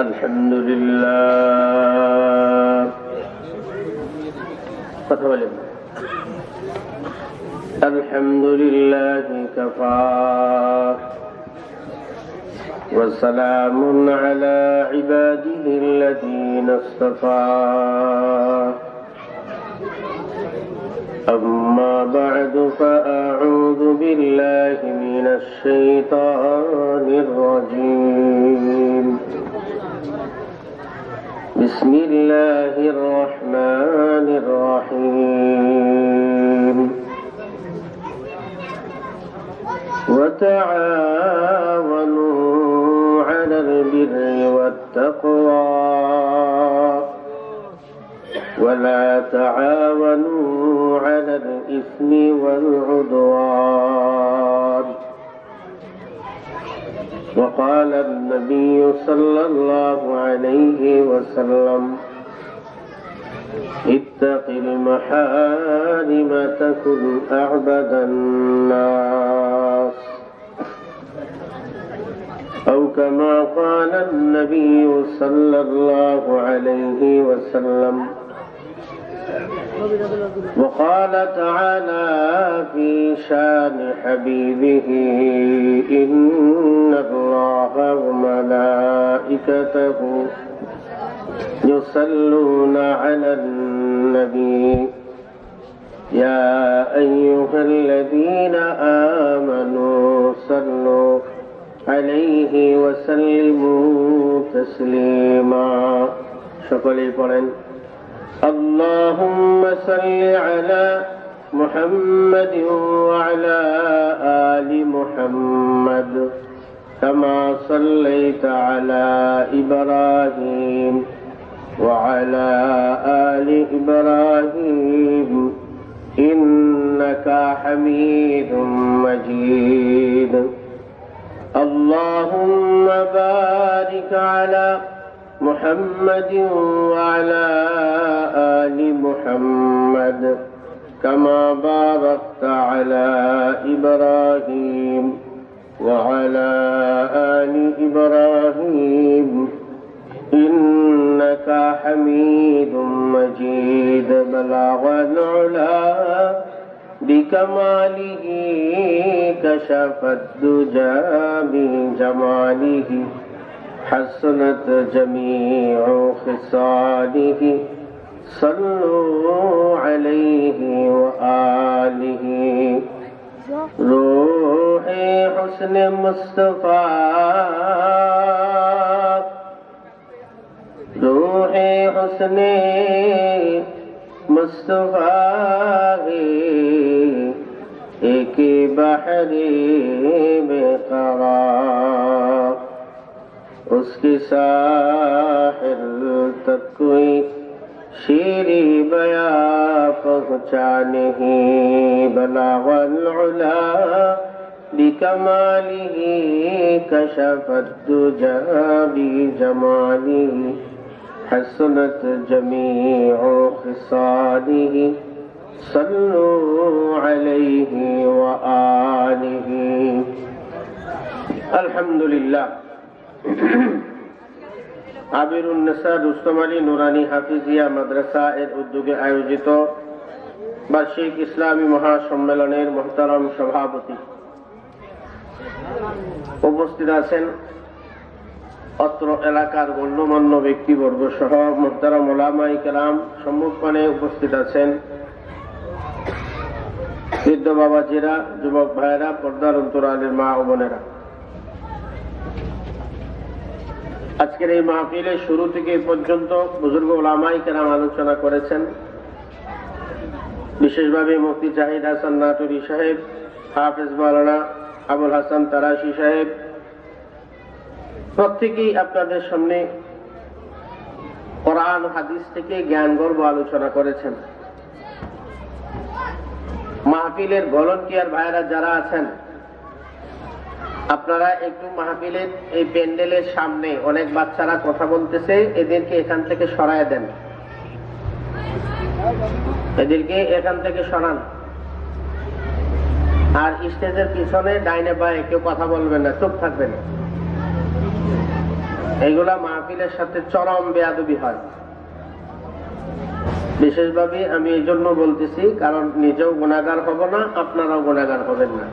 الحمد لله الحمد لله كفى وسلام على عباده الذين اصطفى أما بعد فأعوذ بالله من الشيطان الرجيم بسم الله الرحمن الرحيم وتعاونوا على البر والتقوى ولا تعاونوا على الإثم والعدوان وقال النبي صلى الله عليه وسلم اتق المحارم تكن أعبد الناس أو كما قال النبي صلى الله عليه وسلم وقال تعالى في شان حبيبه إن الله وملائكته يصلون على النبي يا أيها الذين آمنوا صلوا عليه وسلموا تسليما شكرا لكم اللهم صل على محمد وعلى آل محمد كما صليت على إبراهيم وعلى آل إبراهيم إنك حميد مجيد اللهم بارك على محمد وعلى آل محمد كما باركت على إبراهيم وعلى آل إبراهيم إنك حميد مجيد بلغ العلا بكماله كشف الدجى بجماله حسنت جميع خصاله صلوا عليه وآله روح حسن مصطفى روح حسن مصطفى ایک بحری بقرار اس کے ساحل تک کوئی شیری بیاں پہنچا نہیں بلغ العلا بکمالہ کشف الدجى بجمالہ حسنت جميع خصاله صلوا عليه وآله الحمد لله আবিরুন্নেসা রুস্তম আলী নুরানি হাফিজিয়া মাদ্রাসা এর উদ্যোগে আয়োজিত বার্ষিক ইসলামী মহাসম্মেলনের মোহতারাম সভাপতি উপস্থিত আছেন অত্র এলাকার গণ্যমান্য ব্যক্তিবর্গ সহ মুহতারাম উলামায়ে কেরাম সম্মুখপানে উপস্থিত আছেন বৃদ্ধ বাবাজিরা যুবক ভাইয়েরা পর্দার অন্তরালের মা ও বোনেরা আজকের এই মাহফিলের শুরু থেকে পর্যন্ত বুজুর্গ উলামায়ে কেরাম আলোচনা করেছেন বিশেষভাবে মুফতি জাহিদ হাসান নাটুরি সাহেব হাফেজ মাওলানা আবুল হাসান তারাশি সাহেব প্রত্যেকেই আপনাদের সামনে কোরআন হাদিস থেকে জ্ঞান গর্ব আলোচনা করেছেন মাহফিলের ভলান্টিয়ার ভাইরা যারা আছেন আপনারা একটু মাহফিলের এই প্যান্ডেলের সামনে অনেক বাচ্চারা কথা বলতেছে এদেরকে এখান থেকে সরায় দেন এদেরকে এখান থেকে সরান আর স্টেজের পিছনে ডাইনে বাঁয়ে কেউ কথা বলবেন না চুপ থাকবেন এইগুলা মাহফিলের সাথে চরম বেয়াদবি হয়। বিশেষভাবে আমি এই জন্য বলতেছি, কারণ নিজেও গুনাহগার হব না, আপনারাও গুনাহগার হবেন না।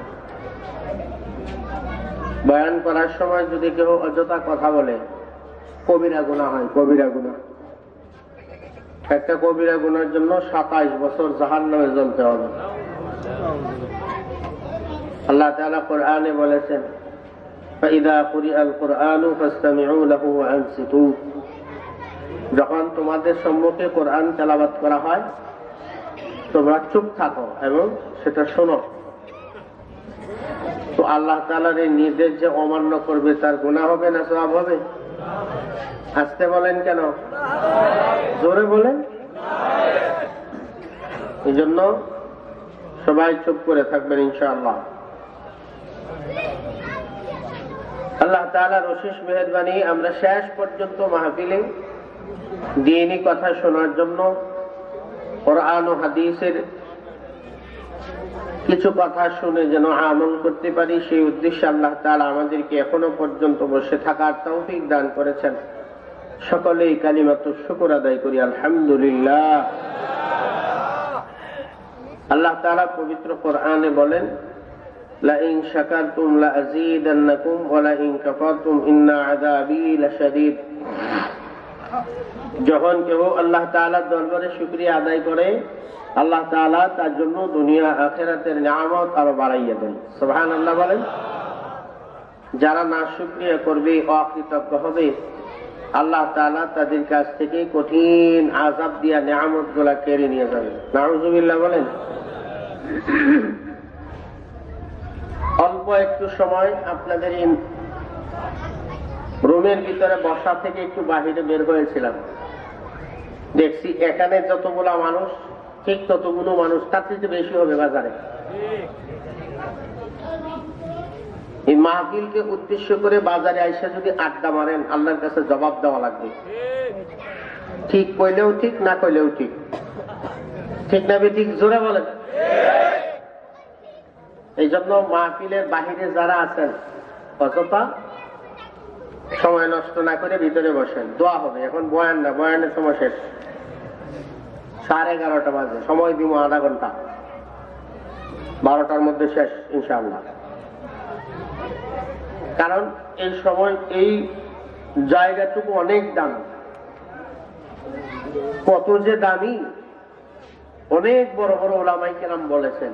বয়ান করার সময় যদি কেউ অযথা কথা বলে, কবিরা গুনাহ হয়, কবিরা গুনাহ। একটা কবিরা গুনার জন্য 27 বছর জাহান্নামে জ্বলতে হবে। আল্লাহ তাআলা কোরআনে বলেছেন, ফাইদা কুরিআল কুরআনু ফাসতামিউ লাহু ওয়া আনসিতু। যখন তোমাদের সম্মুখে কোরআন তেলাওয়াত করা হয়, তোমরা চুপ থাকো এবং সেটা শোনো। তো আল্লাহ তাআলার এই নির্দেশ যে অমান্য করবে, তার গুনাহ হবে না সওয়াব হবে? আস্তে বলেন কেন, জোরে বলেন। এই জন্য সবাই চুপ করে থাকবেন ইনশাআল্লাহ। আল্লাহ তাআলার অশেষ মেহেরবানি, আমরা শেষ পর্যন্ত মাহফিলে দ্বীনি কথা শোনার জন্য কোরআন ও হাদিসের কিছু কথা শুনে যেন আমল করতে পারি, সেই উদ্দেশ্যে আল্লাহ তাআলা আমাদেরকে এখনো পর্যন্ত বসে থাকার তৌফিক দান করেছেন। সকলেই কালিমাতুশ শুকর আদায় করি, আলহামদুলিল্লাহ। আল্লাহ তাআলা পবিত্র কোরআনে বলেন, লা ইন শাকারতুম লা আযীদান্নাকুম ওয়া লা ইন কাফারতুম ইন্না আযাবী লাশাদীদ। যখন কেউ আল্লাহ তাআলার দরবারে শুকরিয়া আদায় করে, আল্লাহ তাআলা তার জন্য দুনিয়া আখিরাতের নিয়ামত আরো বাড়াইয়া দেন। সুবহানাল্লাহ বলেন। যারা নাশুকরিয়া করবে, অকৃতজ্ঞ হবে, আল্লাহ তাআলা তাদের কাছ থেকে কঠিন আযাব দিয়া নিয়ামত গুলা কেড়ে নিয়ে যাবে। নাউযুবিল্লাহ বলেন। অল্প একটু সময় আপনাদের এই রুমের ভিতরে বসা থেকে একটু বাহিরে বের হয়েছিলাম, দেখছি এখানে যতগুলো মানুষ, ঠিক ততগুলো মানুষ তার থেকে বেশি হবে বাজারে। এই মাহফিলকে উদ্দেশ্য করে বাজারে আইসা যদি আড্ডা মারেন, আল্লাহর কাছে জবাব দেওয়া লাগবে। ঠিক কইলেও ঠিক, না কইলেও ঠিক। ঠিক না ঠিক, জোরে বলেন। এই জন্য মাহফিলের বাহিরে যারা আছেন, অযথা সময় নষ্ট না করে ভিতরে বসেন, দোয়া হবে। এখন বয়ান না, বয়ানের সময় শেষ, 11:30 বাজে, সময় দিব আধা ঘন্টা, 12টার মধ্যে শেষ ইনশাআল্লাহ। কারণ এই সময়, এই জায়গাটুকু অনেক দামি। কত যে দামি, অনেক বড় বড় উলামায়ে কেরাম বলেছেন,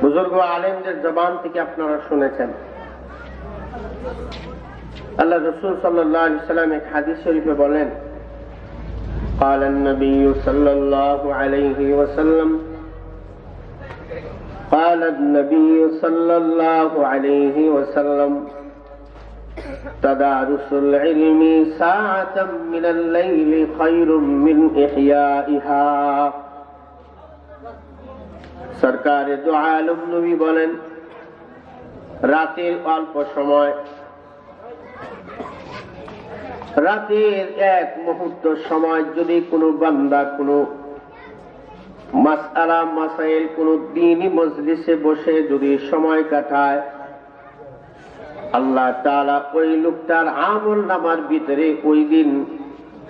বুজুর্গ আলেমদের জবান থেকে আপনারা শুনেছেন। আল্লাহ রাসূল সাল্লাল্লাহু আলাইহি ওয়াসাল্লাম এক হাদিস শরীফে বলেন, قال النبي صلى الله عليه وسلم قال النبي صلى الله عليه وسلم تدارس العلم ساعة من الليل خير من إحيائها। সরকারে দু আলম নবী বলেন, রাতের অল্প সময়, রাতের এক মুহূর্ত সময় যদি কোনো বান্দা কোনো মাসআলা মাসাইল, কোনো দ্বীনি মজলিসে বসে যদি সময় কাটায়, আল্লাহ তাআলা ওই লোকটার আমল নামার ভিতরে ওই দিন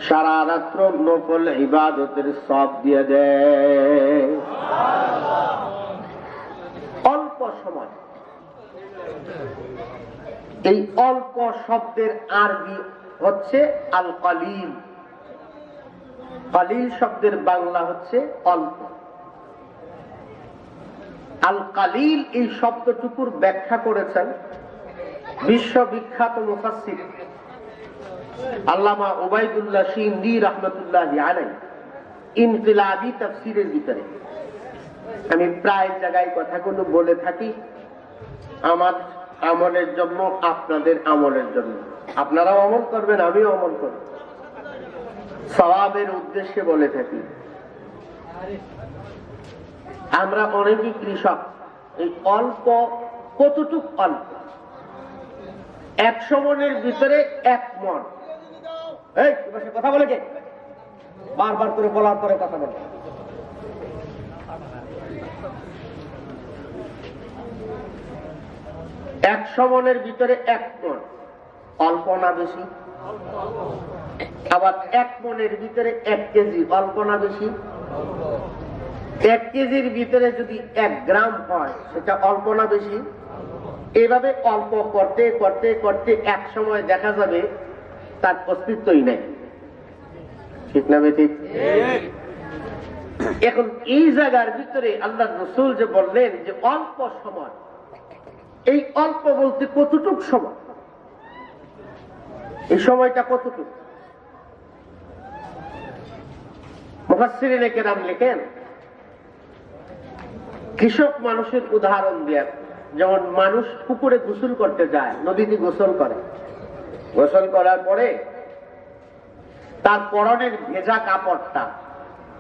সারা রাত্র নফল ইবাদতের সওয়াব দিয়ে দেয়। অল্প সময়। এই অল্প শব্দের আরবি হচ্ছে আল কালিল। কালিল শব্দের বাংলা হচ্ছে অল্প। আল কালিল এই শব্দটুকুর ব্যাখ্যা করেছেন বিশ্ববিখ্যাত মুফাসসির আল্লামা উবাইদুল্লাহ সিন্দি রাহমাতুল্লাহি আলাইহি ইনকিলাবি তাফসীরের ভিতরে। আমি প্রায় জায়গায় কথাগুলো বলে থাকি, আমার আমলের জন্য, আপনাদের আমলের জন্য। আপনারাও আমল করবেন, আমিও আমল করব, সওয়াবের উদ্দেশ্যে বলে থাকি। আমরা অনেকই কৃষক। এই অল্প, কতটুক অল্প? 100 মনের ভিতরে 1 মন। এই কথা বলে কে? বারবার করে বলার পরে কথা বলে। 100 মনের ভিতরে 1 মন। অল্প না বেশি? আবার 1 মণের ভিতরে 1 কেজি, অল্প না বেশি? 1 কেজির ভিতরে যদি 1 গ্রাম হয় সেটা অল্প না বেশি? এভাবে অল্প করতে করতে করতে এক সময় দেখা যাবে তার অস্তিত্বই নেই। ঠিক না বেঠিক? এখন এই জায়গার ভিতরে আল্লাহ রাসূল যে বললেন যে অল্প সময়, এই অল্প বলতে কতটুক সময়? এই সময়টা কতটুকু? মুফাসসিরিনে কেরাম লেখেন, কৃষক মানুষের উদাহরণ দেন। যেমন মানুষ পুকুরে গোসল করতে যায়, নদীতে গোসল করে, গোসল করার পরে তার পরনের ভেজা কাপড়টা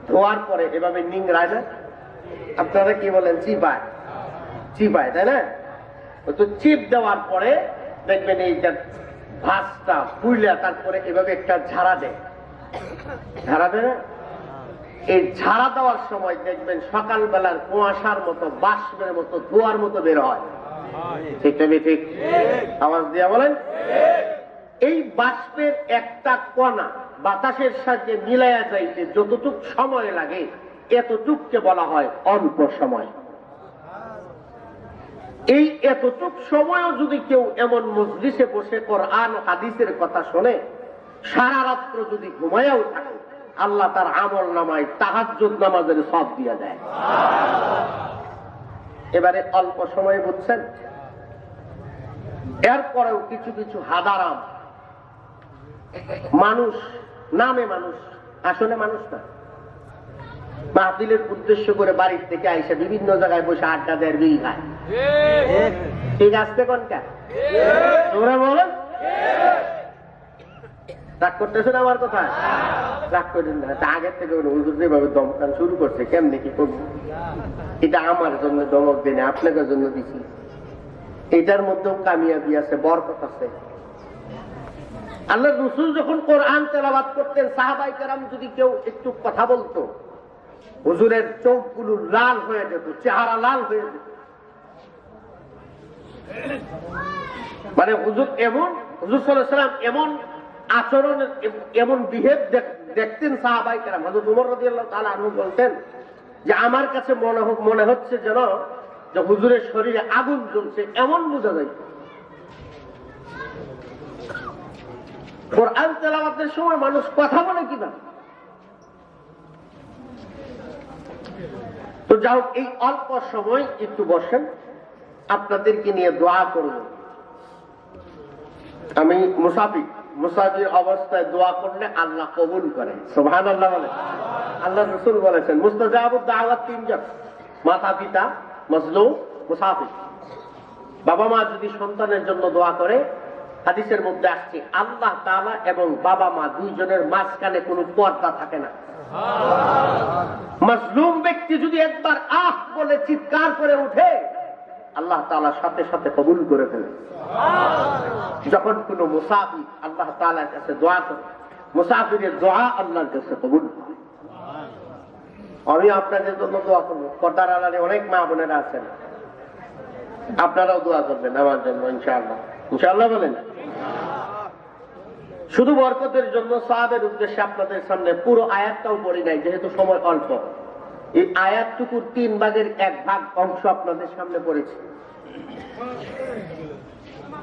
ধোয়ার পরে এভাবে নিংড়ায় না? আপনারা কি বলেন? চিপায়, চিপায়, তাই না? তো চিপ দেওয়ার পরে দেখবেন এই যে ভাঁজটা পুইলা তারপরে এভাবে একটা ঝাড়া দেয়, ঝাড়া দেয় না? এই ঝাড়া দেওয়ার সময় দেখবেন সকালবেলার কুয়াশার মতো, বাষ্পের মতো, ধোয়ার মতো বের হয়। ঠিক না ঠিক? আওয়াজ দিয়া বলেন। এই বাষ্পের একটা কণা বাতাসের সাথে মিলাইয়া যাইতে যতটুক সময় লাগে এতটুককে বলা হয় অল্প সময়। এই এতটুক সময়ও যদি কেউ এমন মজলিসে বসে কোরআন হাদিসের কথা শোনে, সারা রাত্র যদি ঘুমায়াও থাকে, আল্লাহ তার আমল নামায় তাহাজ্জুদ নামাজের সওয়াব দিয়ে দেয়। এবারে অল্প সময় বুঝছেন? এরপরেও কিছু কিছু হাদারাম মানুষ, নামে মানুষ, আসলে মানুষ না, মাহফিলের উদ্দেশ্য করে বাড়ির থেকে আইসা বিভিন্ন জায়গায় বসে আড্ডা দেয়, বিড়ি খায়। ঠিক আসছে কোনটা? তোরা বলেন। রাগ করতেছেন আমার কথা? রাগ করেন না। আগের থেকে হুজুর যেভাবে দমকান শুরু করছে, কেমনে কি করবো? এটা আমার জন্য দমক দেনে, আপনাদের জন্য দিছি। এটার মধ্যেও কামিয়াবি আছে, বরকত আছে। আল্লাহ রাসূল যখন কোরআন তেলাওয়াত করতেন, সাহাবায়ে কেরাম যদি কেউ একটু কথা বলতো, হুজুরের চোখগুলো লাল হয়ে যেত, চেহারা লাল হয়ে যেত। মানে হুজুর সাল্লাল্লাহু আলাইহি ওয়াসাল্লাম এমন আচরণ, এমন বিহেভ দেখতেন সাহাবায়ে কেরাম। হযরত ওমর রাদিয়াল্লাহু তাআলা আনহু বলতেন যে আমার কাছে মনে হচ্ছে যেন যে হুজুরের শরীরে আগুন জ্বলছে, এমন বোঝা যায়। কোরআন তেলাওয়াতের সময় মানুষ কথা বলে কিনা? তো যাই হোক, এই অল্প সময় একটু বসেন, আপনাদেরকে নিয়ে দোয়া করব। আমি মুসাফির অবস্থায় দোয়া করলে আল্লাহ কবুল করেন। সুবহানাল্লাহ বলেন। আল্লাহ রাসূল বলেছেন মুস্তাজাবুদ দাওয়াত 3 জন: মাতা পিতা, মাজলুম, মুসাফির। বাবা মা যদি সন্তানের জন্য দোয়া করে, হাদিসের মধ্যে আসছে আল্লাহ তাআলা এবং বাবা মা দুইজনের মাঝখানে কোনো পর্দা থাকে না। মাজলুম ব্যক্তি যদি একবার আহ বলে চিৎকার করে উঠে, আল্লাহ তাআলা সাথে সাথে কবুল করে ফেলে। যখন কোনো মুসাফির আল্লাহ তাআলার কাছে দোয়া করে, মুসাফিরের দোয়া আল্লাহর কাছে কবুল হয়। আমি আপনাদের জন্য দোয়া করবো। পর্দার আড়ালে অনেক মা বোনেরা আছেন, আপনারাও দোয়া করবেন আমার জন্য ইনশাআল্লাহ। ইনশাআল্লাহ বলেন। শুধু বরকতের জন্য সওয়াবের উদ্দেশ্যে আপনাদের সামনে পুরো আয়াতটাও পড়ি নাই, যেহেতু সময় অল্প। এই আয়াতটুকুর 3 ভাগের 1 ভাগ অংশ আপনাদের সামনে পড়েছি।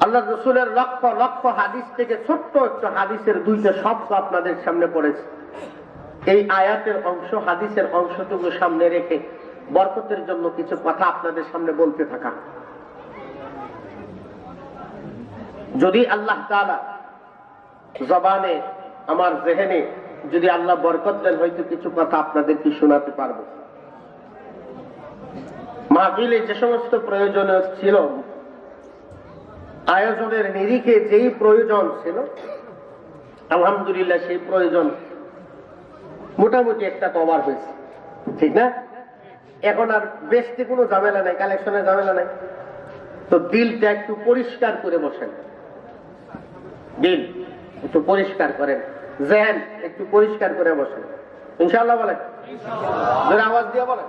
আল্লাহ রাসূলের লক্ষ লক্ষ হাদিস থেকে ছোট্ট ছোট্ট হাদিসের 2টা শব্দ আপনাদের সামনে পড়েছে। এই আয়াতের অংশ, হাদিসের অংশটুকু সামনে রেখে বরকতের জন্য কিছু কথা আপনাদের সামনে বলতে থাকা। যদি আল্লাহ তাআলা জবানে, আমার জেহেনে যদি আল্লাহ বরকত দেন, হয়তো কিছু কথা আপনাদেরকে শোনাতে পারবো। মাহফিলে যে সমস্ত প্রয়োজন ছিল, আয়োজনের নিরিখে যেই প্রয়োজন ছিল, আলহামদুলিল্লাহ সেই প্রয়োজন মোটামুটি একটা কভার হয়েছে। ঠিক না? এখন আর বেশি কোনো ঝামেলা নাই, কালেকশনের ঝামেলা নাই। তো দিলটা একটু পরিষ্কার করে বসেন, দিল একটু পরিষ্কার করেন, জেহেন একটু পরিষ্কার করে বসেন। ইনশাআল্লাহ বলেন। জোরে আওয়াজ দিয়ে বলেন।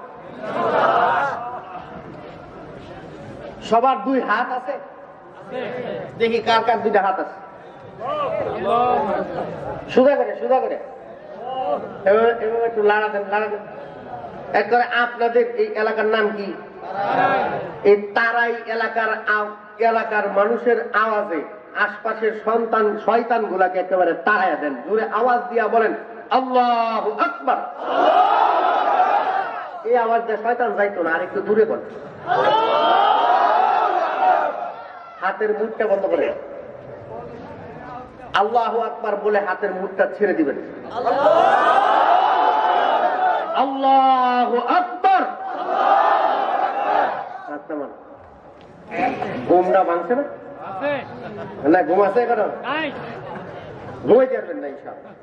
সবার 2 হাত আছে? দেখি কার কার 2টা হাত আছে। সুদা করে সুদা করে এভাবে একটু লাড়া দেন একবারে। আপনাদের এই এলাকার নাম কি? এই তারাই এলাকার মানুষের আওয়াজে আশপাশের শয়তান গুলাকে একেবারে তাড়াইয়া দেন। জোরে আওয়াজ দিয়া বলেন আল্লাহু আকবার। এই আওয়াজ দিয়ে শয়তান যাইতো না, আর একটু দূরে বলেন। হাতের মুখটা বন্ধ করে আল্লাহু আকবার বলে হাতের মুখটা ছেড়ে দিবেন। আল্লাহু আকবার। ঘুমটা ভাঙছে না? না ঘুম আছে কেন? ঘুমাইতে পারবেন না ইনশাআল্লাহ।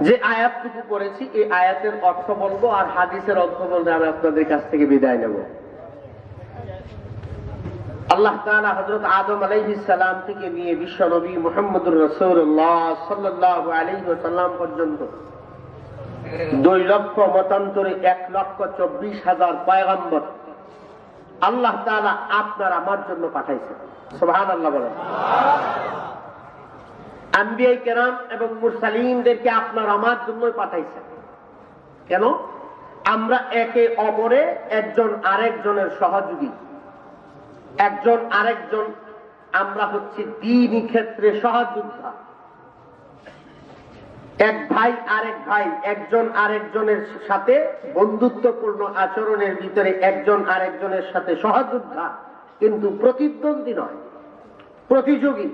যে আয়াতটুকু পড়েছি এই আয়াতের অর্থ বলবো আর হাদিসের অর্থ বলতে আমি আপনাদের কাছ থেকে বিদায় নেব। আল্লাহ তাআলা হযরত আদম আলাইহিস সালাম থেকে নিয়ে বিশ্ব নবী মুহাম্মদুর রাসূলুল্লাহ সাল্লাল্লাহু আলাইহি ওয়াসাল্লাম পর্যন্ত 2 লক্ষ মতান্তরে 1,24,000 পয়গম্বর আল্লাহ তাআলা আপনার আমার জন্য পাঠাইছেন। সুবহানাল্লাহ বলেন। আম্বিয়া কেরাম এবং মুরসালিনদেরকে আপনার আমার জন্যই পাঠাইছেন। কেন? আমরা একে অপরে একজন আরেকজনের সহযোগী, একজন আরেকজন, আমরা হচ্ছে দ্বীনি ক্ষেত্রে সহযোদ্ধা। এক ভাই আরেক ভাই, একজন আরেকজনের সাথে বন্ধুত্বপূর্ণ আচরণের ভিতরে একজন আরেকজনের সাথে সহযোদ্ধা, কিন্তু প্রতিদ্বন্দ্বী নয়, প্রতিযোগী।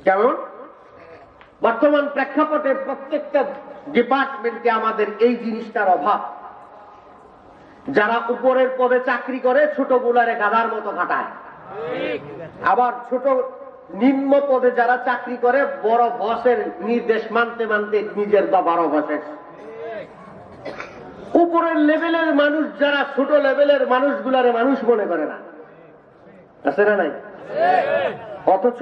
কেমন? বর্তমান প্রেক্ষাপটে প্রত্যেকটা ডিপার্টমেন্টে আমাদের এই জিনিসটার অভাব। যারা উপরের পদে চাকরি করে ছোট গুলারে গাধার মতো খাটায়, আবার ছোট নিম্ন পদে যারা চাকরি করে বড় বসের নির্দেশ মানতে মানতে নিজের বাবারও বসে। উপরের লেভেলের মানুষ যারা ছোট লেভেলের মানুষগুলারে মানুষ মনে করে না, আছে না নাই? অথচ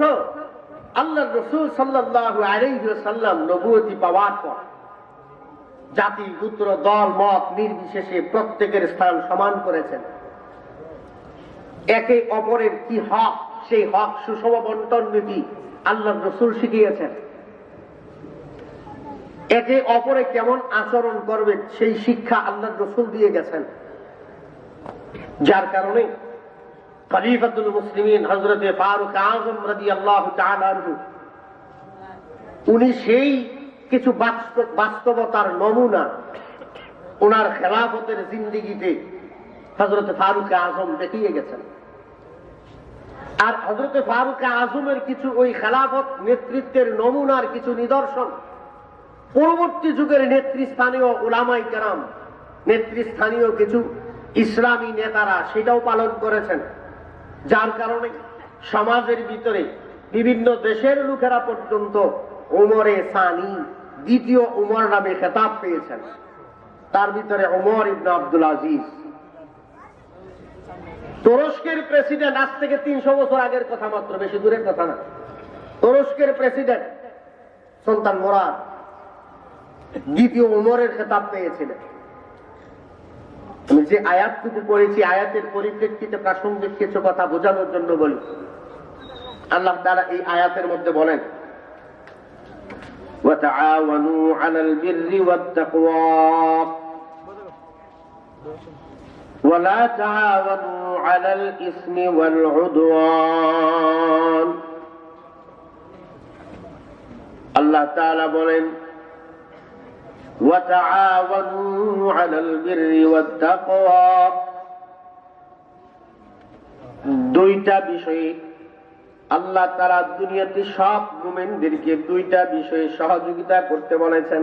আল্লাহর রাসূল সাল্লাল্লাহু আলাইহি ওয়াসাল্লাম নবুয়তি পাওয়ার পর জাতি গোত্র দল মত নির্বিশেষে প্রত্যেকের স্থান সমান করেছেন। একে অপরের কি হক, সেই হক সুষম বন্টন নীতি আল্লাহর রাসূল শিখিয়েছেন। একে অপরে কেমন আচরণ করবে সেই শিক্ষা আল্লাহর রাসূল দিয়ে গেছেন। যার কারণে খলিফাতুল মুসলিমিন হযরত ফারুক আযম রাদিয়াল্লাহু তাআলা আনহু উনি সেই কিছু বাস্তবতার নমুনা ওনার খেলাফতের জিন্দেগিতে হযরত ফারুক আযম দেখিয়ে গেছেন। আর হযরত ফারুক আযমের কিছু ওই খেলাফত নেতৃত্বের নমুনার কিছু নিদর্শন পরবর্তী যুগের নেতৃস্থানীয় উলামায়ে কেরাম, নেতৃস্থানীয় কিছু ইসলামী নেতারা সেটাও পালন করেছেন। যার কারণে সমাজের ভিতরে বিভিন্ন দেশের লোকেরা পর্যন্ত ওমরে সানি, দ্বিতীয় উমর নামে খেতাব পেয়েছেন। তার ভিতরে ওমর ইবনে আব্দুল আজিজ। তুরস্কের প্রেসিডেন্ট, আজ থেকে 300 বছর আগের কথা মাত্র, বেশি দূরের কথা না। তুরস্কের প্রেসিডেন্ট সুলতান মুরাদ দ্বিতীয় উমরের খেতাব পেয়েছিলেন। আমি যে আয়াতটুকু পড়েছি আয়াতের পরিপ্রেক্ষিতে প্রাসঙ্গিক কিছু কথা বোঝানোর জন্য বলি। আল্লাহ তাআলা এই আয়াতের মধ্যে বলেন وتعاونوا على البر والتقوى ولا تعاونوا على الإثم والعدوان। আল্লাহ তাআলা বলেন وتعاونوا على البر والتقوى। দুইটা বিষয়ে আল্লাহ তাআলা দুনিয়াতে সব মুমিনদেরকে দুইটা বিষয়ে সহযোগিতা করতে বলেছেন।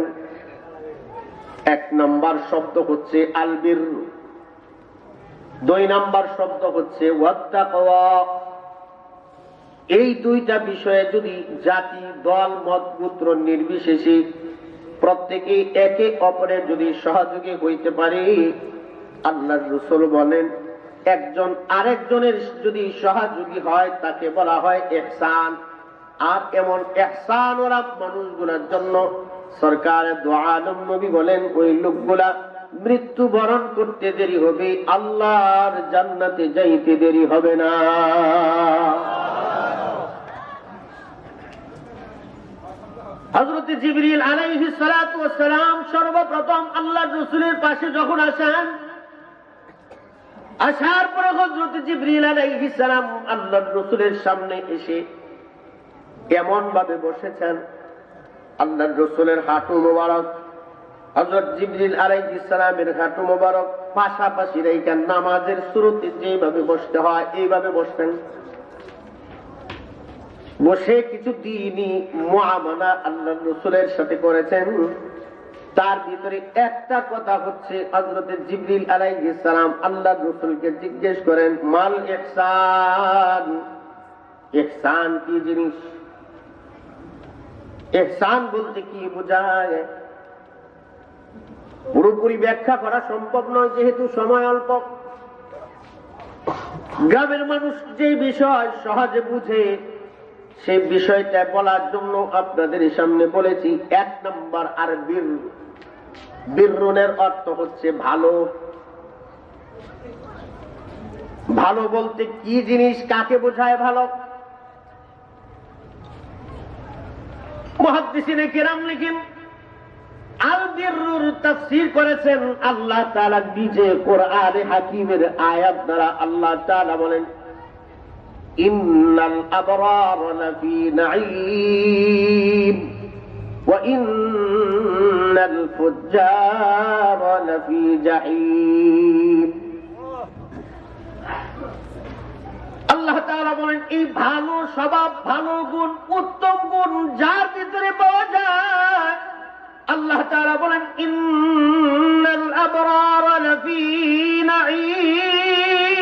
এক নাম্বার শব্দ হচ্ছে আল বির, 2 নাম্বার শব্দ হচ্ছে ওয়াত্তাকওয়া। এই দুইটা বিষয়ে যদি জাতি দল মত গোত্র নির্বিশেষে প্রত্যেকে একে অপরের যদি সহযোগী হইতে পারে, আল্লাহর রাসূল বলেন একজন আরেকজনের যদি সহযোগী হয় তাকে বলা হয় ইহসান। আর এমন ইহসান ওরা মানুষগুলোর জন্য সরকার দু আলম নবী বলেন ওই লোকগুলা মৃত্যুবরণ করতে দেরি হবে, আল্লাহর জান্নাতে যাইতে দেরি হবে না। হযরত জিবরিল আলাইহিস সালাতু ওয়াস সালাম সর্বপ্রথম আল্লাহর রাসূলের পাশে যখন আসেন, আসার পরে হযরত জিবরিল আলাইহিস সালাম আল্লাহর রাসূলের সামনে এসে এমন ভাবে বসেছেন, আল্লাহর রাসূলের হাঁটু মোবারক হযরত জিবরিল আলাইহিস সালামের হাঁটু মোবারক পাশাপাশি রেখে নামাজের শুরুতে যেভাবে বসতে হয় এইভাবে বসতেন। বসে কিছু দ্বীনি মুআমালা আল্লাহর রাসূলের সাথে করেছেন। তার ভিতরে একটা কথা হচ্ছে, হযরত জিবরিল আলাইহিস সালাম আল্লাহর রাসূলকে জিজ্ঞেস করেন, মাল ইহসান, ইহসান কি জিনিস? ইহসান বলতে কি বোঝায়? পুরোপুরি ব্যাখ্যা করা সম্ভব নয়, যেহেতু সময় অল্প। গ্রামের মানুষ যে বিষয় সহজে বুঝে সেই বিষয়টা বলার জন্য আপনাদের সামনে বলেছি। 1 নম্বর আর বিররুনের অর্থ হচ্ছে ভালো। ভালো বলতে কি জিনিস, কাকে বোঝায় ভালো? মুহাদ্দিসিনে কেরাম লিখেন, আল বিররুর তাফসীর করেছেন আল্লাহ তাআলা নিজে কোরআনে হাকিমের আয়াত দ্বারা। আল্লাহ তাআলা বলেন, ইন্নাল আবরার লাফি নাঈম ওয়া ইন্নাল ফুজ্জার লাফি জাহিম। আল্লাহ তাআলা বলেন, এই ভালো স্বভাব, ভালো গুণ, উত্তম গুণ যার ভিতরে পাওয়া যায়, আল্লাহ তাআলা বলেন, ইন্নাল আবরার লাফি নাঈম।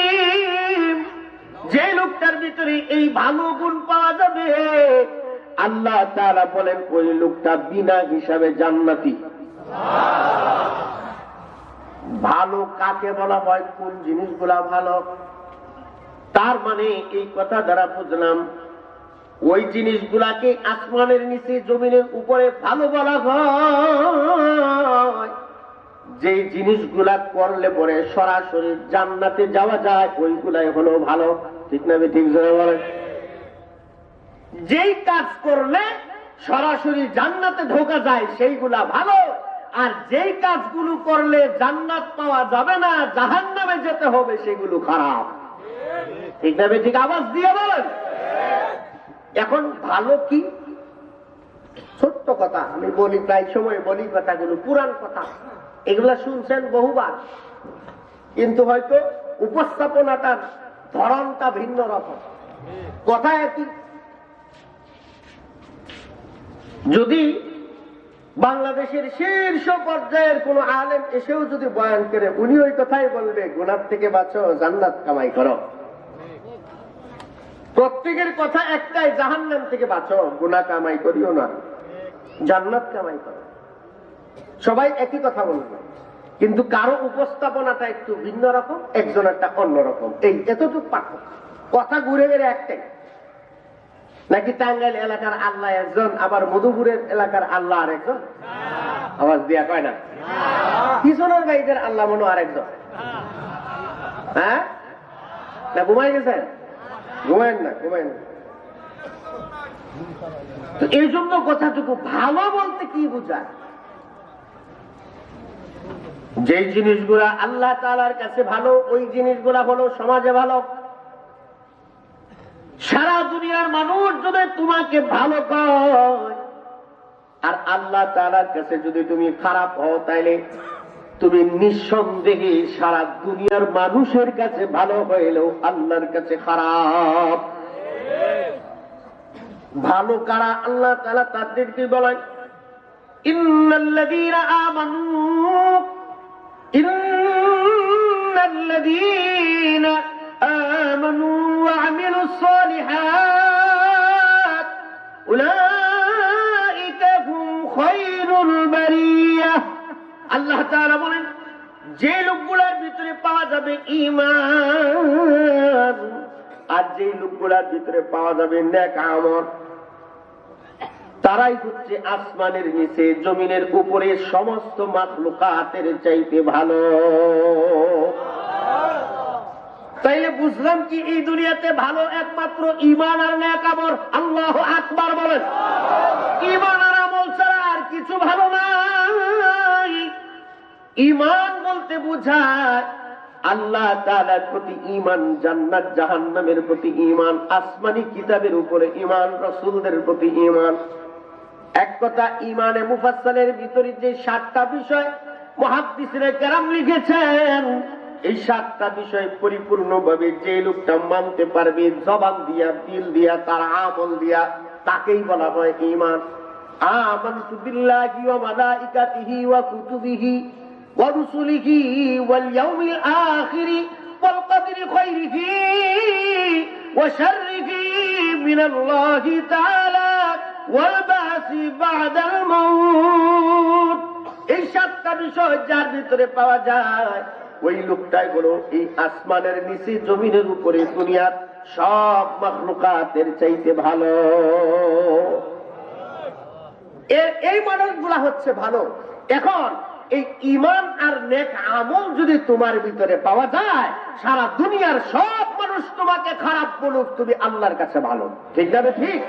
যে লোকটার ভিতরে এই ভালো গুণ পাওয়া যাবে, আল্লাহ তাআলা বলেন ওই লোকটা বিনা হিসাবে জান্নাতি। ভালো কাকে বলা হয়, কোন জিনিসগুলা ভালো? তার মানে এই কথা দ্বারা বুঝলাম ওই জিনিসগুলাকে আসমানের নিচে জমিনের উপরে ভালো বলা হয়। যে জিনিসগুলা করলে পরে সরাসরি জান্নাতে যাওয়া যায়, ওইগুলাই হলো ভালো। ঠিক না? ঠিক বলেন। যেই কাজ করলে সরাসরি জান্নাতে ঢোকা যায় সেইগুলা ভালো, আর যেই কাজগুলো করলে জান্নাত পাওয়া যাবে না, জাহান্নামে যেতে হবে, সেগুলো খারাপ। ঠিক না? ঠিক আওয়াজ দিয়ে বলেন। এখন ভালো কি? ছোট্ট কথা আমি বলি, প্রায় সময় বলি কথাগুলো, পুরান কথা, এগুলা শুনছেন বহুবার, কিন্তু হয়তো উপস্থাপনাটার ধরনটা ভিন্ন রকম, কথা একই। যদি বাংলাদেশের শীর্ষ পর্যায়ের কোন আলেম এসেও যদি বয়ান করে, উনি ওই কথাই বলবে, গুনাহ থেকে বাঁচো, জান্নাত কামাই করো। প্রত্যেকের কথা একটাই, জাহান্নাম থেকে বাঁচো, গুনাহ কামাই করিও না, জান্নাত কামাই করো। সবাই একই কথা বলবে, কিন্তু কারো উপস্থাপনাটা একটু ভিন্ন রকম, একজনেরটা অন্যরকম। এই এতটুকু পার্থক্য, কথা ঘুরে গেলে একটাই। নাকি টাঙ্গাইল এলাকার আল্লাহ একজন, আবার মধুপুরের এলাকার আল্লাহ আর একজন? আওয়াজ দিয়া কয় না? পিছনের ভাইদের আল্লাহ মনে আরেকজন? হ্যাঁ না, ঘুমাই গেছেন? ঘুমায়েন না, ঘুমায়েন না। তো এই জন্য কথাটুকু ভালো বলতে কি বোঝায়? যে জিনিসগুলা আল্লাহ তাআলার কাছে ভালো, ওই জিনিসগুলা হলো সমাজে ভালো। সারা দুনিয়ার মানুষ যদি তোমাকে ভালো কয়, আর আল্লাহ তাআলার কাছে যদি তুমি খারাপ হও, তাইলে তুমি নিঃসন্দেহে সারা দুনিয়ার মানুষের কাছে ভালো হইলেও আল্লাহর কাছে খারাপ। ভালো কারা? আল্লাহ তাআলা তাদেরকে বলেন, ইন্নাল্লাযীনা আমানু ওয়া আমিলুস সালিহাত উলাইকা হুম খায়রুল বারিয়াহ। আল্লাহ তাআলা বলেন, যে লোকগুলোর ভিতরে পাওয়া যাবে ঈমান, আর যে লোকগুলোর ভিতরে পাওয়া যাবে নেক আমল, তারাই হচ্ছে আসমানের নিচে জমিনের উপরে সমস্ত মাখলুকাতের চাইতে ভালো। তাইলে বুঝলাম কি, এই দুনিয়াতে ভালো একমাত্র ঈমান আর নেক আমল। আল্লাহু আকবার বলেন। ঈমান আর আমল কিছু ভালো নাই। ঈমান বলতে বোঝায় আল্লাহ তাআলার প্রতি ঈমান, জান্নাত জাহান্নামের প্রতি ঈমান, আসমানি কিতাবের উপরে ঈমান, রাসূলদের প্রতি ঈমান। এক কথা, ঈমানে মুফাসসালের ভিতরে যে 7টা বিষয় মুহাদ্দিসিনে কেরাম লিখেছেন, এই 7টা বিষয় পরিপূর্ণভাবে যে লোকটা মানতে পারবে জবান দিয়া, দিল দিয়া, তার আমল দিয়া, তাকেই বলা হয় ঈমান। আমানতু বিল্লাহি ওয়া মালাইকাতিহি ওয়া কুতুবিহি ওয়া রুসুলিহি ওয়াল ইয়াউমিল আখিরি ওয়াল কদরি খাইরিহি ওয়া শাররিহি মিনাল্লাহি তাআলা ওয়াল বাসি বাদাল মাউত। এই 7টা বিষয় যার ভিতরে পাওয়া যায়, ওই লোকটাই হলো এই আসমানের নিচে জমিনের উপরে দুনিয়ার সব মাখলুকাতের চাইতে ভালো। এই মানুষগুলা হচ্ছে ভালো। এখন এই ঈমান আর নেক আমল যদি তোমার ভিতরে পাওয়া যায়, সারা দুনিয়ার সব মানুষ তোমাকে খারাপ বলুক, তুমি আল্লাহর কাছে ভালো। ঠিক না? ঠিক।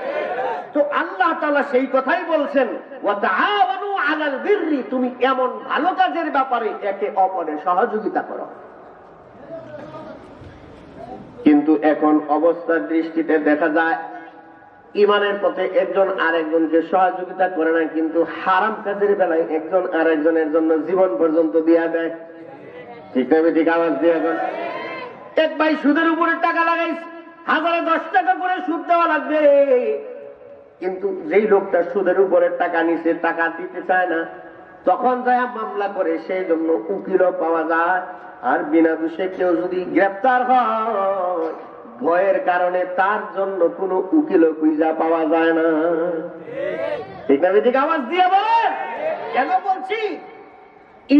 তো আল্লাহ তাআলা সেই কথাই বলছেন, ওয়া তাআওয়ানু আলাল বিররি, তুমি এমন ভালো কাজের ব্যাপারে একে অপরের সহযোগিতা করো। কিন্তু এখন অবস্থার দৃষ্টিতে দেখা যায় ঈমানের পথে একজন আরেকজনকে সহযোগিতা করে না, কিন্তু হারাম কাজের বেলায় একজন আরেকজনের জন্য জীবন পর্যন্ত দিয়া দেয়। ঠিক না? ঠিক। আওয়াজ দিয়ে এখন এক ভাই সুদের উপরে টাকা লাগাইছে, 1010 টাকা করে সুদ দেওয়া লাগবে, কিন্তু যেই লোকটা সুদের উপরে টাকা নিছে, টাকা দিতে চায় না, তখন যায় মামলা করে, সেই জন্য উকিলও পাওয়া যায়। আর বিনা দোষে কেউ যদি গ্রেফতার হয়, ভয়ের কারণে তার জন্য কোনো উকিলও খুঁজা পাওয়া যায় না। ঠিক না? ঠিক। আওয়াজ দিয়ে বলেন। কেন বলছি?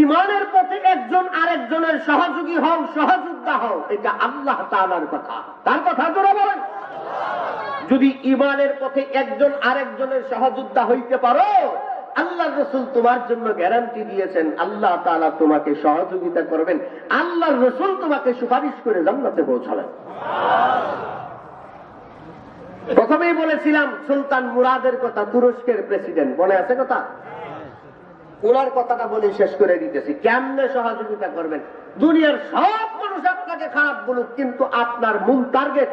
ঈমানের পথে একজন আরেকজনের সহযোগী হও, সহযোদ্ধা হও, এটা আল্লাহ তাআলার কথা। তার কথা জোরে বলেন। যদি ঈমানের পথে একজন আরেকজনের সহযোদ্ধা হইতে পারো, আল্লাহর রাসূল তোমার জন্য গ্যারান্টি দিয়েছেন, আল্লাহ তাআলা তোমাকে সহযোগিতা করবেন, আল্লাহর রাসূল তোমাকে সুপারিশ করে জান্নাতে পৌঁছাবেন। প্রথমেই বলেছিলাম সুলতান মুরাদের কথা, তুরস্কের প্রেসিডেন্ট, মনে আছে কথা? ওনার কথাটা বলে শেষ করে দিতেছি। কেমনে সহযোগিতা করবেন? দুনিয়ার সব মানুষ আপনাকে খারাপ বলুক, কিন্তু আপনার মূল টার্গেট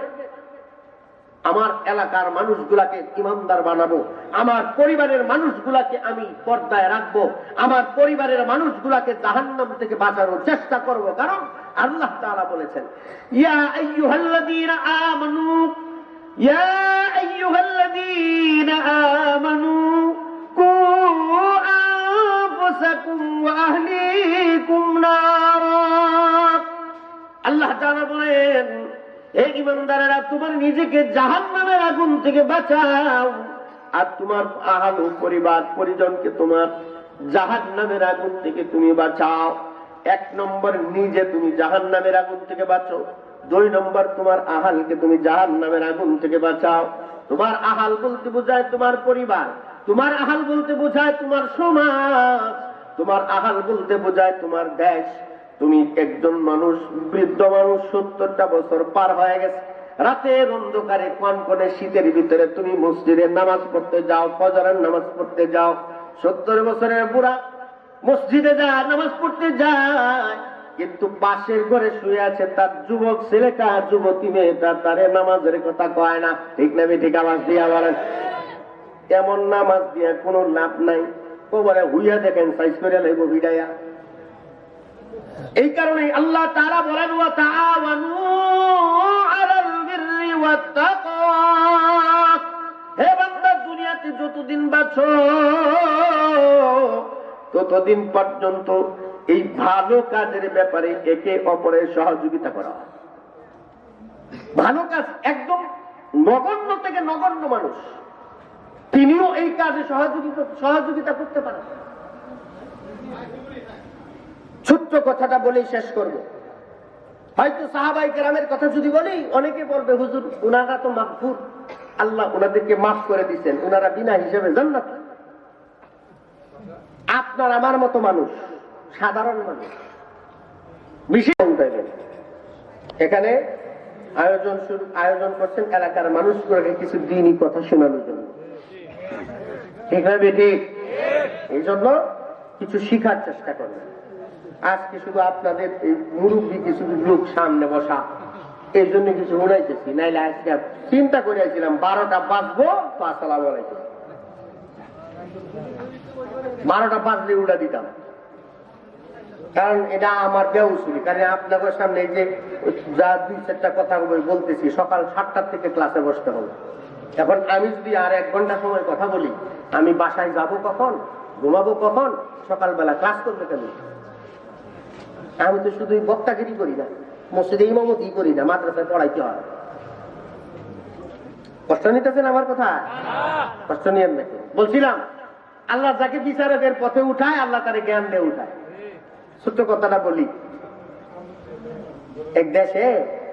আমার এলাকার মানুষগুলাকে ইমানদার বানাবো, আমার পরিবারের মানুষগুলাকে আমি পর্দায় রাখবো, আমার পরিবারের মানুষগুলাকে জাহান্নাম থেকে বাঁচানোর চেষ্টা করব। কারণ আল্লাহ তাআলা বলেছেন, ইয়া আইয়ুহাল্লাযীনা আমানু, ইয়া আইয়ুহাল্লাযীনা আমানু কু আনফুসাকুম ওয়া আহলিকুম নারা। আল্লাহ তাআলা বলেন, হে ঈমানদারেরা, তোমার নিজেকে জাহান্নামের আগুন থেকে বাঁচাও, আর তোমার আহল ও পরিবার পরিজনকে তোমার জাহান্নামের আগুন থেকে তুমি বাঁচাও। 1 নম্বর, নিজে তুমি জাহান্নামের আগুন থেকে বাঁচো। 2 নম্বর, তোমার আহালকে তুমি জাহান্নামের আগুন থেকে বাঁচাও। তোমার আহাল বলতে বোঝায় তোমার পরিবার, তোমার আহাল বলতে বোঝায় তোমার সমাজ, তোমার আহাল বলতে বোঝায় তোমার দেশ। তুমি একজন মানুষ, বৃদ্ধ মানুষ, 70টা বছর পার হয়ে গেছে, রাতের অন্ধকারে কনকনে শীতের ভিতরে তুমি মসজিদে নামাজ পড়তে যাও, ফজরের নামাজ পড়তে যাও। 70 বছরের বুড়া মসজিদে যায়, নামাজ পড়তে যায়, কিন্তু পাশের ঘরে শুয়ে আছে তার যুবক ছেলেটা, যুবতী মেয়েটা, তারে নামাজের কথা কয় না। ঠিক না? ঠিক। আওয়াজ দিয়া বলেন। এমন নামাজ দিয়া কোনো লাভ নাই। ওবারে হুইয়া দেখেন, সাইজ করে লাগবো ভিড়াইয়া। এই কারণে আল্লাহ তাআলা বলেন, ওয়া তাআওয়ানু আলাল বিররি ওয়াত তাকওয়া। হে বান্দা, দুনিয়াতে যতদিন বাঁচো ততদিন পর্যন্ত এই ভালো কাজের ব্যাপারে একে অপরের সহযোগিতা করা। ভালো কাজ, একদম নগণ্য থেকে নগণ্য মানুষ, তিনিও এই কাজে সহযোগিতা করতে পারেন। ছোট্ট কথাটা বলেই শেষ করব। হয়তো সাহাবায়ে কেরামের কথা যদি বলি, অনেকে বলবে, হুজুর উনারা তো মাগফুর, আল্লাহ উনাদেরকে মাফ করে দিচ্ছেন, উনারা বিনা হিসেবে জান্নাত। আপনার আমার মতো মানুষ, সাধারণ মানুষ, বিশেষ এখানে আয়োজন করছেন এলাকার মানুষগুলোকে কিছু দিনই কথা শোনানোর জন্য। ঠিক না? ঠিক। এই জন্য কিছু শিখার চেষ্টা করবেন। আজকে শুধু আপনাদের এই মুরব্বী কিছু লোক সামনে বসা, এই জন্য কিছু উড়াইতেছি, নাইলে আজকে চিন্তা করেছিলাম 12টা বাজবো তো আসসালামু আলাইকুম, 12টা বাজলে উড়া দিতাম, কারণ এটা আমার বেউসুলি। কারণ আপনাদের সামনে এই যে যা 2-4টা কথা বলতেছি, সকাল 7টার থেকে ক্লাসে বসতে হবে। এখন আমি যদি আর 1 ঘন্টা সময় কথা বলি, আমি বাসায় যাব কখন, ঘুমাবো কখন, সকালবেলা ক্লাস করবে কেন? আমি তো শুধু বক্তাগিরি করি না, মসজিদে ইমামতি করি না, মাদ্রাসায় পড়াইতে হয়। কষ্ট নিতেছেন আমার কথা? কষ্ট নিয়েন নাকি? বলছিলাম আল্লাহ যাকে বিচারকের পথে উঠায়, আল্লাহ তারে জ্ঞান দিয়ে উঠায়। ছোট্ট কথাটা বলি, এক দেশে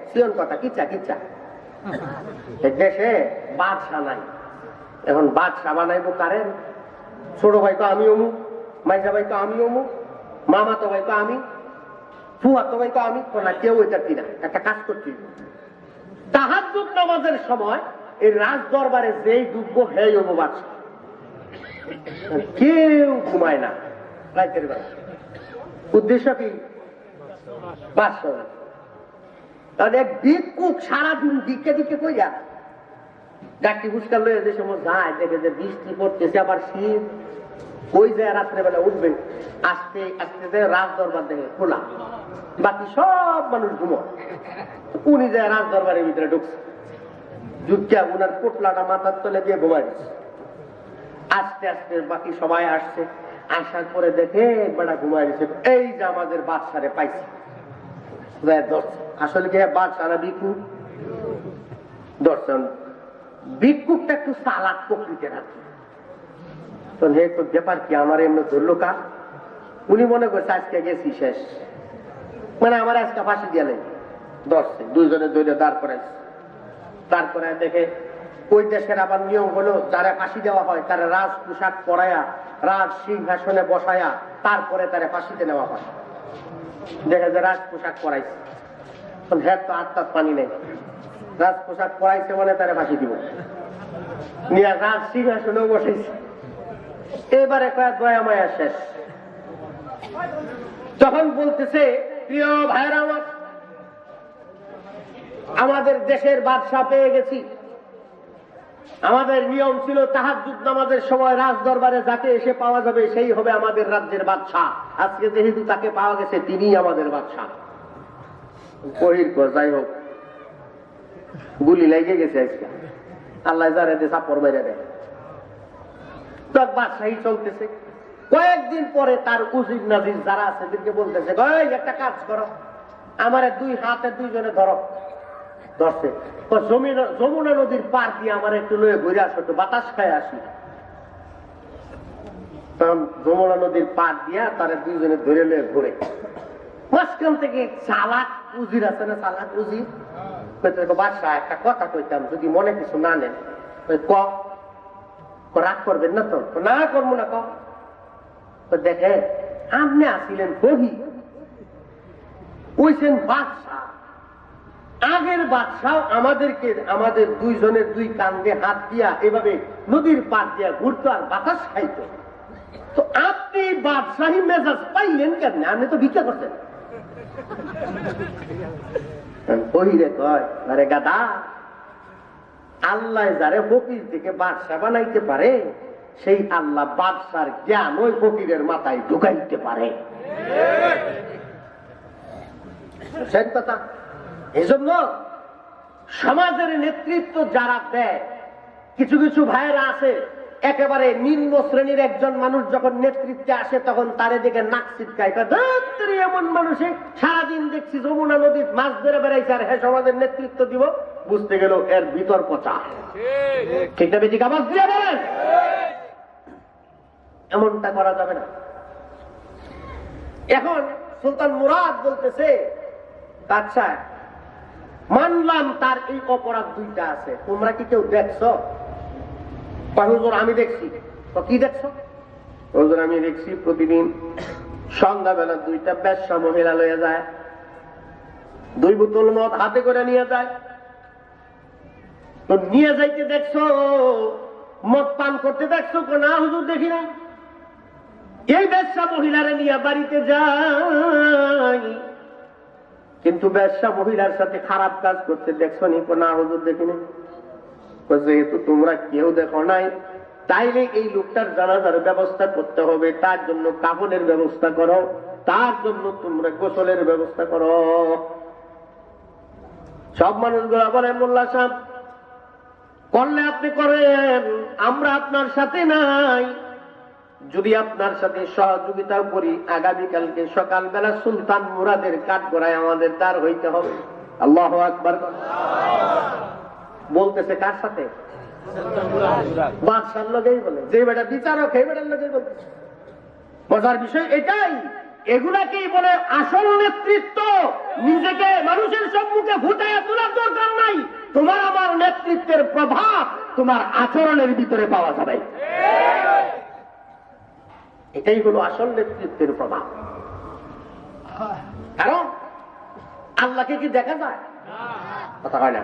সিয়ন কথা, কিচ্ছা কিচ্ছা, এক দেশে বাদশা নাই। এখন বাদশা বানাইবো কারেন? ছোট ভাই তো আমি অমুক, মাইজা ভাই তো আমি অমুক, মামা তো ভাই তো আমি, ফুয়া তো ভাই তো আমি, না কেউ এটা কিনা। একটা কাজ করছি, তাহাজ্জুদ নামাজের সময় এই রাজ দরবারে যেই ডুববো হেই হবো বাদশা। কেউ ঘুমায় না রাতের বেলা। উদ্দেশ্য কি? বাদশা। তাহলে এক ভিক্ষুক সারাদিন দিকে দিকে কই যা ডাক্তি ফুচকার লয়ে যে সময় যায়, দেখে যে বৃষ্টি পড়তেছে, আবার শীত, কই যায় রাত্রেবেলা উঠবে, আস্তে আস্তে রাজ দরবার দেখে খোলা, বাকি সব মানুষ ঘুমো। উনি যায় রাজ দরবারের ভিতরে ঢুকছে, ঢুকিয়া উনার পোটলাটা মাথার তলে দিয়ে ঘুমাই দিচ্ছে। আস্তে আস্তে বাকি সবাই আসছে, আসার পরে দেখে বেড়া ঘুমাই দিচ্ছে। এই যে আমাদের বাদশারে পাইছে, আসলে কি বাদশা না ভিক্ষুক? দর্শন ভিক্ষুকটা একটু চালাক প্রকৃতির আছে, তো ব্যাপার কি আমার এমনি ধরলো কাজ। উনি মনে করছে আজকে গেছি শেষ, মানে আমার আজকে ফাঁসি দিয়ে নেই। ধরছে, দুজনে ধরে দাঁড় করেছে। তারপরে দেখে ওই দেশের আবার নিয়ম হলো, যারা ফাঁসি দেওয়া হয় তারা রাজ পোশাক পরায়া, রাজ সিংহাসনে বসায়া, তারপরে তারা ফাঁসিতে নেওয়া হয়। দেখে যে রাজ পোশাক পরাইছে, হ্যাঁ তো আত্মার পানি নেই, রাজ পোশাক পরাইছে মানে তারা ফাঁসি দিব, নিয়ে রাজ সিংহাসনেও বসাইছে। এবারে কয়েক দয়া মায়া শেষ। তখন বলতেছে, প্রিয় ভাইরা আমার, আমাদের দেশের বাদশা পেয়ে গেছি। আমাদের নিয়ম ছিল তাহাজ্জুদ নামাজের সময় রাজ দরবারে যাকে এসে পাওয়া যাবে সেই হবে আমাদের রাজ্যের বাদশা। আজকে যেহেতু তাকে পাওয়া গেছে, তিনিই আমাদের বাদশা। কহির যাই হোক, গুলি লেগে গেছে আজকে, আল্লাহ যারে দে চাপড় মেরে দেয়। বাদশাহী চলতেছে। কয়েকদিন পরে তার উজির নাজির যারা আছে তাদেরকে বলতেছে, একটা কাজ করো, আমার 2 হাতে 2 জনে ধরো। ধরছে, যমুনা নদীর পার দিয়ে আমার একটু লয়ে ঘুরে আসো, একটু বাতাস খায় আসি। তখন যমুনা নদীর পার দিয়া তারা 2 জনে ধরে লয়ে ঘুরে। মাঝখান থেকে চালাক উজির আছে না, চালাক উজির, বাদশা একটা কথা কইতাম, যদি মনে কিছু না নেন রাগ করবেন না তো? না করবো না। দেখে আপনি আসিলেন ফহি, ওইছেন বাদশা। আগের বাদশাও আমাদেরকে আমাদের 2 জনের 2 কান্দে হাত দিয়া এভাবে নদীর পার দিয়া ঘুরতো আর বাতাস খাইতো। তো আপনি বাদশাহী মেজাজ পাইলেন কেন? আপনি তো ভিক্ষা করছেন। ফহিরে কয়, আরে গাদা, আল্লাহ যারে ফকির থেকে বাদশা বানাইতে পারে, সেই আল্লাহ বাদশার জ্ঞান ওই ফকিরের মাথায় ঢুকাইতে পারে। কথা। এজন্য সমাজের নেতৃত্ব যারা দেয়, কিছু কিছু ভাইয়েরা আছে একেবারে নিম্ন শ্রেণীর একজন মানুষ যখন নেতৃত্বে আসে, তখন তারে দেখে নাক ছিটকায়। এমন মানুষে সারাদিন দেখছি যমুনা নদীর মাছ ধরে বেড়াইছে, আর হ্যাঁ সমাজের নেতৃত্ব দিব, বুঝতে গেল এর ভিতর পচা। ঠিক না বেশি আওয়াজ দিয়ে বলেন? এমনটা করা যাবে না। এখন সুলতান মুরাদ বলতেছে, আচ্ছা মানলাম তার এই অপরাধ 2টা আছে, তোমরা কি কেউ দেখছো? হুজুর আমি দেখছি। তো কি দেখছো? হুজুর আমি দেখছি প্রতিদিন সন্ধ্যাবেলা 2টা বেশ্যা মহিলা লয়ে যায়, 2 বোতল মদ হাতে করে নিয়ে যায়। তো নিয়ে যাইতে দেখছো, মদ পান করতে দেখছো? না হুজুর দেখি নাই। এই বেশ্যা মহিলারা নিয়ে বাড়িতে যাই, কিন্তু বেশ্যা মহিলার সাথে খারাপ কাজ করতে দেখছো নি? না হুজুর দেখিনি। যেহেতু তোমরা কেউ দেখো নাই, তাইলে এই লোকটার জানাজার ব্যবস্থা করতে হবে, তার জন্য কাফনের ব্যবস্থা করো, তার জন্য তোমরা গোসলের ব্যবস্থা করো। সব মানুষগুলা বলে মোল্লা সাহেব করলে আপনি করেন, আমরা আপনার সাথে নাই। যদি আপনার সাথে সহযোগিতা করি, আগামীকালকে সকালবেলা সুলতান মুরাদের কাঠগড়ায় আমাদের দাঁড় হইতে হবে। আল্লাহু আকবার। বলতেছে কার সাথে? বাদশার লগেই বলে, যে বেটা বিচারক সেই বেটার লগেই বলতেছে। মজার বিষয় এটাই, এগুলাকেই বলে আসল নেতৃত্ব। নিজেকে মানুষের সম্মুখে ফুটাইয়া তোলার দরকার নাই। তোমার আমার নেতৃত্বের প্রভাব তোমার আচরণের ভিতরে পাওয়া যাবে। এটাই হলো আসল নেতৃত্বের প্রভাব। কারণ আল্লাহকে কি দেখা যায়? কথা হয় না,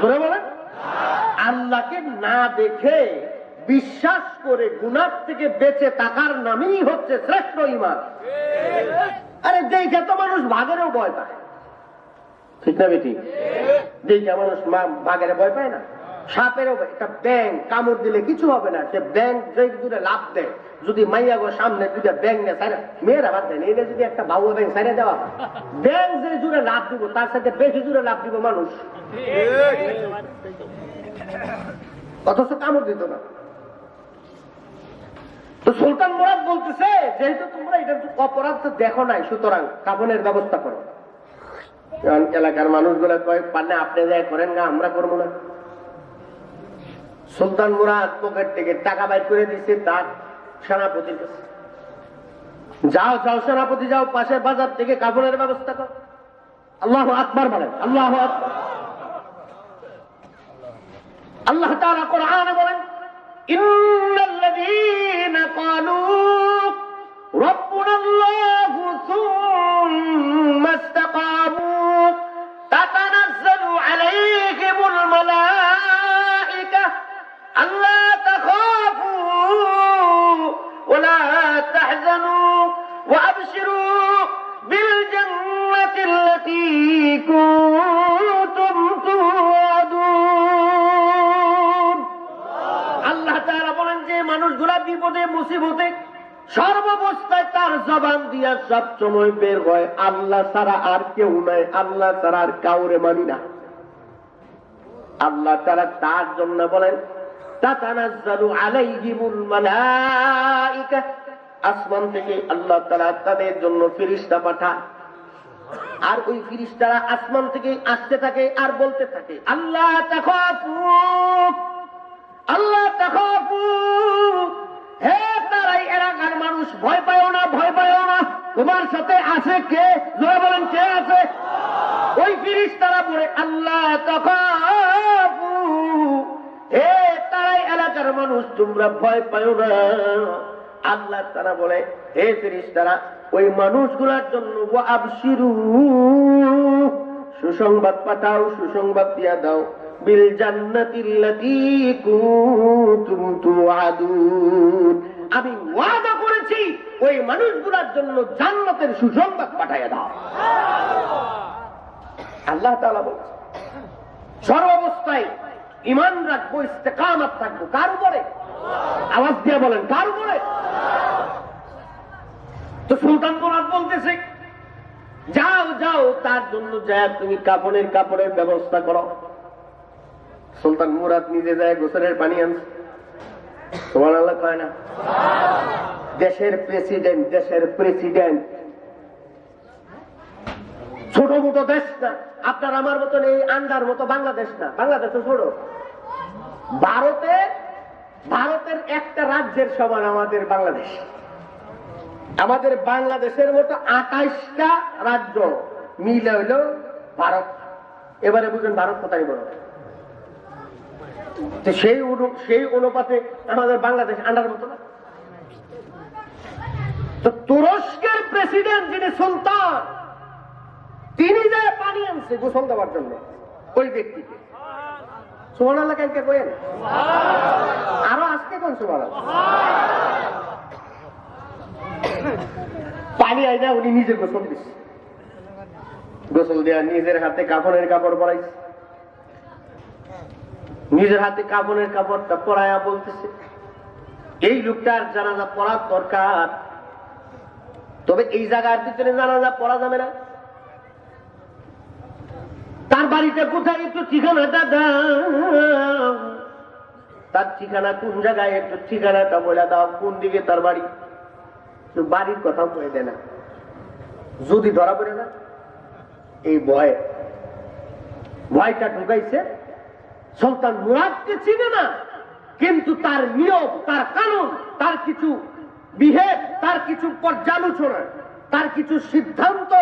ধরে বলেন। আল্লাহকে না দেখে বিশ্বাস করে গুনাহ থেকে বেঁচে থাকার নামই হচ্ছে শ্রেষ্ঠ ঈমান। আরে দেখে তো মানুষ বাঘেরও ভয় পায়, ঠিক না বেটি? দেখে মানুষ বাঘের ভয় পায় না, সাপেরও। একটা ব্যাং কামড় দিলে কিছু হবে না, সে ব্যাং যে দূরে লাভ দেয়। যদি মাইয়া গো সামনে দুইটা ব্যাং নেয়, মেয়েরা বাদ দেন, এটা যদি একটা বাবু ব্যাং সাইডে দেওয়া, ব্যাং যে জুড়ে লাভ দিব তার সাথে বেশি জুড়ে লাভ দিব মানুষ, অথচ কামড় দিত না। তো সুলতান মুরাদ বলতেছে, যেহেতু তোমরা এটা অপরাধ দেখো নাই, সুতরাং কাফনের ব্যবস্থা করো। এলাকার মানুষগুলো কয়েক পারলে আপনি যাই করেন না, আমরা করবো না। সুলতান মুরাদ পকেট থেকে টাকা বাইর করে দিচ্ছে তার সেনাপতির কাছে, যাও যাও সেনাপতি যাও, পাশের বাজার থেকে কাফনের ব্যবস্থা করো। আল্লাহু আকবার বলেন, আল্লাহু আকবার। আল্লাহ তাআলা কোরআনে বলেন, ইন্নাল্লাযীনা ক্বালু রাব্বুনাল্লাহু সুম্মা ইসতাকামু তাতানাজ্জালু আলাইহিমুল মালায়েকা আল্লা তাখাফু ওয়া লা তাহজানু ওয়া আবশিরু বিল জান্নাতিল্লাতী কুনতুম তুআদুন। আল্লাহ তাআলা বলেন যে মানুষগুলা বিপদে মুসিবতে সর্বাবস্থায় তার জবান দিয়া সব সময় বের হয়, আল্লাহ ছাড়া আর কেউ নাই, আল্লাহ ছাড়া আর কাউরে মানি না। আল্লাহ তাআলা তার জন্য বলেন, তাতানাজ্জালু আলাইহিমুল মালায়েকা, আসমান থেকে আল্লাহ তাআলা তাদের জন্য ফেরেশতা পাঠায়। আর ওই ফেরেশতারা আসমান থেকে আসতে থাকে আর বলতে থাকে, আল্লাহ তাখাফু, আল্লাহ তাখাফু, হে তারাই এলাকার মানুষ, ভয় পাও না, ভয় পাও না, তোমার সাথে আছে কে? জোরে বলেন, কে আছে? ওই ফেরেশতারা বলে, আল্লাহ তাখাফু, হে তারাই এলাকার মানুষ, তোমরা ভয় পাও না। আল্লাহ তাআলা বলে, হে ফেরেশতারা, ওই মানুষগুলোর জন্য ওয়া আবশিরু, সুসংবাদ পাঠাও, সুসংবাদ দিয়া দাও, বিল জান্নাতিল্লাতী কুনতুম তুআদুন, আমি ওয়াদা করেছি ওই মানুষগুলোর জন্য জান্নাতের সুসংবাদ পাঠাইয়া দাও। আল্লাহ তাআলা বলেন, সর্বাবস্থায় ঈমান রাখবো, ইস্তেকামত থাকবো। কার উপরে? আওয়াজ দিয়ে বলেন, কার উপরে? তো সুলতান মুরাদ বলতেছে, যাও যাও, তার জন্য যায় তুমি কাপড়ের ব্যবস্থা করো। সুলতান মুরাদ নিজে যায় গোসলের পানি আনছে। সুবহানাল্লাহ কয় না? দেশের প্রেসিডেন্ট, ছোট মোটো দেশ না, আপনার আমার মতন এই আন্ডার মতো বাংলাদেশ না, বাংলাদেশ তো ছোট। ভারতের একটা রাজ্যের সমান আমাদের বাংলাদেশ। আমাদের বাংলাদেশের মতো 28টা রাজ্য মিলে হইল ভারত। এবারে বুঝুন ভারত কোথায় বড়। সেই অনুপাতে আমাদের বাংলাদেশ আন্ডার মতো না। তো তুরস্কের প্রেসিডেন্ট যিনি সুলতান, তিনি যে পানি আনছে গোসল দেওয়ার জন্য ওই ব্যক্তিকে, সুবহানাল্লাহ কালকে কইেন, আরো আজকে কোন সুবহানাল্লাহ। পানি আইনা উনি নিজে গোসল দিচ্ছে, গোসল দেওয়া নিজের হাতে কাফনের কাপড় পরাইছে, নিজের হাতে কাফনের কাপড়টা পরাইয়া বলতেছে এই লোকটার জানাজা পড়ার দরকার, তবে এই জায়গার ভিতরে জানাজা পড়া যাবে না। তার বাড়িতে কোথায় একটু ঠিকানাটা দাও, তার ঠিকানা কোন জায়গায় একটু ঠিকানাটা বলে দাও, কোন দিকে তার বাড়ি। বাড়ির কথা বলে দেয় না, যদি ধরা পড়ে না এই ভয়টা ঢুকাইছে। সুলতান মুরাদকে চিনে না, কিন্তু তার নিয়ম, তার কানুন, তার কিছু বিহেভ, তার কিছু পর্যালোচনা, তার কিছু সিদ্ধান্ত,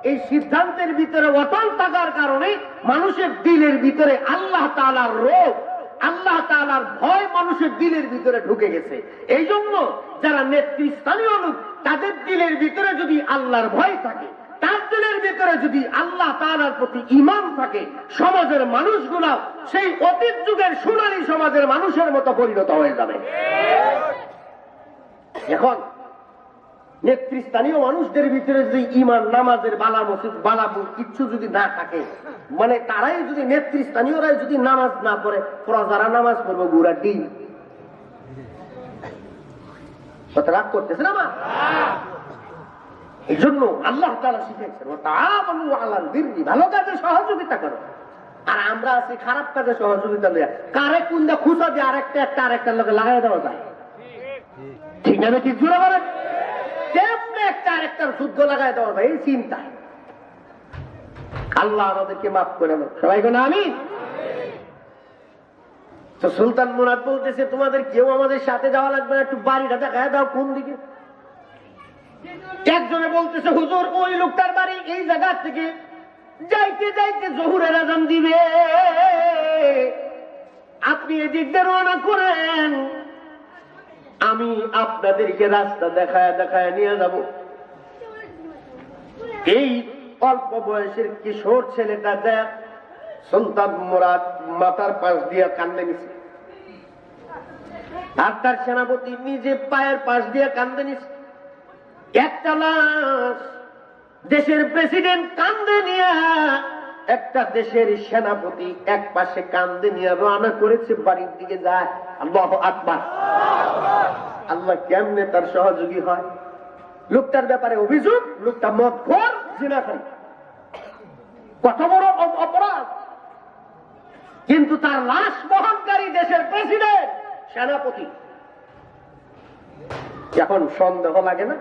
এই সিদ্ধান্তের ভিতরে অটল থাকার কারণে মানুষের দিলের ভিতরে আল্লাহ তাআলার রোগ, আল্লাহ তাআলার ভয় মানুষের দিলের ভিতরে ঢুকে গেছে। এই জন্য যারা নেতৃস্থানীয় লোক, তাদের দিলের ভিতরে যদি আল্লাহর ভয় থাকে, তার দিলের ভিতরে যদি আল্লাহ তাআলার প্রতি ঈমান থাকে, সমাজের মানুষগুলো সেই অতীত যুগের সোনালী সমাজের মানুষের মতো পরিণত হয়ে যাবে। এখন নেতৃস্থানীয় মানুষদের ভিতরে যদি ঈমান, নামাজের বালা মসজিদ বালাবু কিচ্ছু যদি না থাকে, মানে তারাই যদি নেতৃস্থানীয়রাই যদি নামাজ না পড়ে, প্রজারা নামাজ পড়বো গুড়া ডিম। রাগ করতেছে না মা? এই জন্য আল্লাহ তাআলা শিখেছেন তাআওয়ানু আলাল বিররি, ভালো কাজে সহযোগিতা করো। আর আমরা আছি খারাপ কাজে সহযোগিতা লইয়া, কারে কোনটা খুঁজা দিয়ে আরেকটার লোকে লাগাই দেওয়া যায়, ঠিক না? ঠিক জোরে বলেন, কেমনে একটা আরেকটার যুদ্ধ লাগাই দেওয়া যায়, এই চিন্তায়। আল্লাহ আমাদেরকে মাফ করে দেন, সবাই কোন আমিন। তো সুলতান মুরাদ বলতেছে তোমাদের কেউ আমাদের সাথে যাওয়া লাগবে না, একটু বাড়িটা দেখায় দাও কোন দিকে। একজনে বলতেছে হুজুর ওই লোকটার বাড়ি এই জায়গা থেকে যাইতে যাইতে জোহরের আযান দিবে, আপনি এদিক দিয়ে রওনা করেন, আমি আপনাদেরকে রাস্তা দেখায় দেখায় নিয়ে যাব। এই অল্প বয়সের কিশোর ছেলেটা যায় সুলতান মুরাদ মাথার পাশ দিয়ে কান্দে নিছে, আর তার সেনাপতি নিজে পায়ের পাশ দিয়ে কান্দে নিছে। একটা লাশ দেশের প্রেসিডেন্ট কান্দে নিয়ে, একটা দেশের সেনাপতি এক পাশে কান্দে নিয়ে রওনা করেছে, বাড়ির দিকে যায়। আল্লাহু আকবার। আল্লাহ কেমনে তার সহযোগী হয়। লোকটার ব্যাপারে অভিযোগ, লোকটা মদখোর, জিনাকারী, কত বড় অপরাধ, কিন্তু তার লাশ বহনকারী দেশের প্রেসিডেন্ট, সেনাপতি। এখন সন্দেহ লাগে না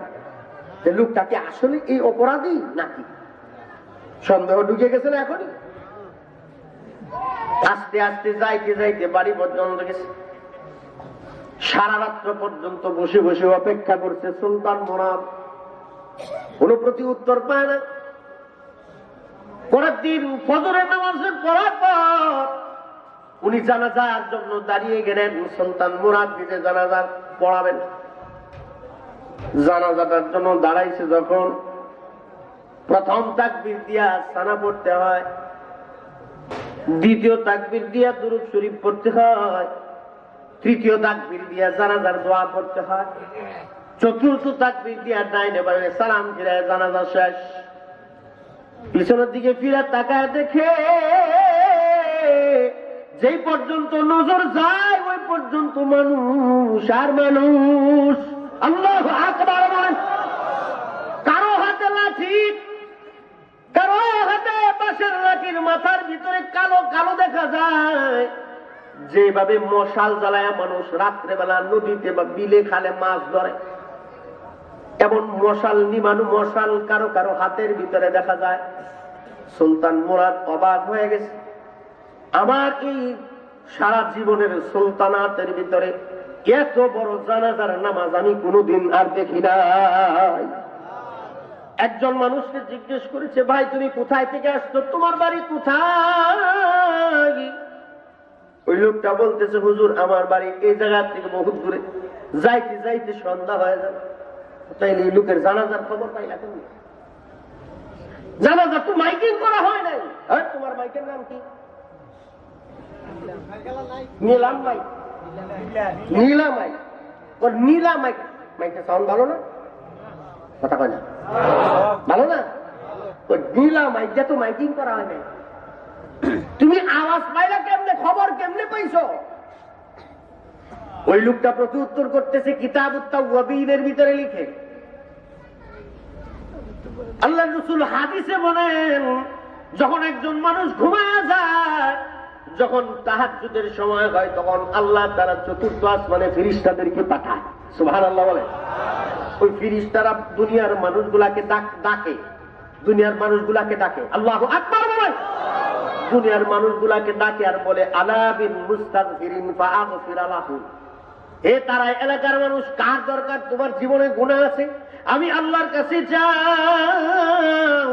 যে লোকটা কি আসলে এই অপরাধী নাকি? সন্দেহ ঢুকে গেছে না এখনই? আস্তে আস্তে যাইতে যাইতে বাড়ি পর্যন্ত গেছে। সারা রাত্র পর্যন্ত বসে বসে অপেক্ষা করছে সুলতান মুরাদ, কোন প্রতি উত্তর পায় না। পরের দিন ফজরের নামাজের পড়ার পর উনি জানাজার জন্য দাঁড়িয়ে গেলেন। সুলতান মুরাদ নিজে জানাজা পড়াবেন। জানাজাটার জন্য দাঁড়াইছে যখন, প্রথম তাকবীর দিয়া সানা পড়তে হয়, দ্বিতীয় তাকবীর দিয়া দুরূদ শরীফ পড়তে হয়, তৃতীয় তাকবীর দিয়া জানাজার দোয়া পড়তে হয়, চতুর্থ তাকবীর দিয়া ডাইনে বামে সালাম ফিরায় জানাজা শেষ। পিছনের দিকে ফিরে তাকায় দেখে যেই পর্যন্ত নজর যায় ওই পর্যন্ত মানুষ আর মানুষ। আল্লাহু আকবার বলেন। কারো হাতে লাঠি, কারো হাতে বাঁশের লাঠির মাথার ভিতরে কালো কালো দেখা যায়। যেভাবে মশাল জ্বালায় মানুষ রাত্রেবেলা নদীতে বা বিলে খালে মাছ ধরে, এমন মশাল নিমানো মশাল কারো কারো হাতের ভিতরে দেখা যায়। সুলতান মুরাদ অবাক হয়ে গেছে, আমার এই সারা জীবনের সুলতানাতের ভিতরে এত বড় জানাজার নামাজ আমি কোনোদিন আর দেখি নাই। একজন মানুষকে জিজ্ঞেস করেছে, ভাই তুমি কোথায় থেকে আসছো, তোমার বাড়ি কোথায়? ওই লোকটা বলতেছে, হুজুর আমার বাড়ি এই জায়গা থেকে বহুত দূরে, যাইতে যাইতে সন্ধ্যা হয়ে যাবে। তাইলে এই লোকের জানাজার খবর পাইলা তুমি? জানাজা তো মাইকিং করা হয় নাই। তোমার মাইকের নাম কি? নীলাম মাইক। নীলা মাইক। ওর নীলা মাইক, মাইকের সাউন্ড ভালো না? কথা কয় না? ভালো না? দিলাম মাইকটা তো মাইকিং করা হয় না। তুমি আওয়াজ পাইলা কেমনে, খবর কেমনে পাইছো? ওই লোকটা প্রতি উত্তর করতেছে কিতাবুত তাওয়াবিনের ভিতরে লিখে। আল্লাহ রাসূল হাদিসে বলেন, যখন একজন মানুষ ঘুমায় যায়, যখন তাহাজ্জুদের সময় হয়, তখন আল্লাহ তাআলা চতুর্থ আসমানে ফেরেশতাদেরকে পাঠায়। সুবহানাল্লাহ বলে। ওই ফেরেশতারা দুনিয়ার মানুষগুলাকে ডাকে, দুনিয়ার মানুষগুলাকে ডাকে, আল্লাহু আকবার বলে। দুনিয়ার মানুষগুলাকে ডাকে আর বলে, আলা বিল মুস্তাগফিরিন ফাআগফির লাহু। হে তারা এলাকার মানুষ, কার দরকার তোমার জীবনে গুনাহ আছে, আমি আল্লাহর কাছে যাও।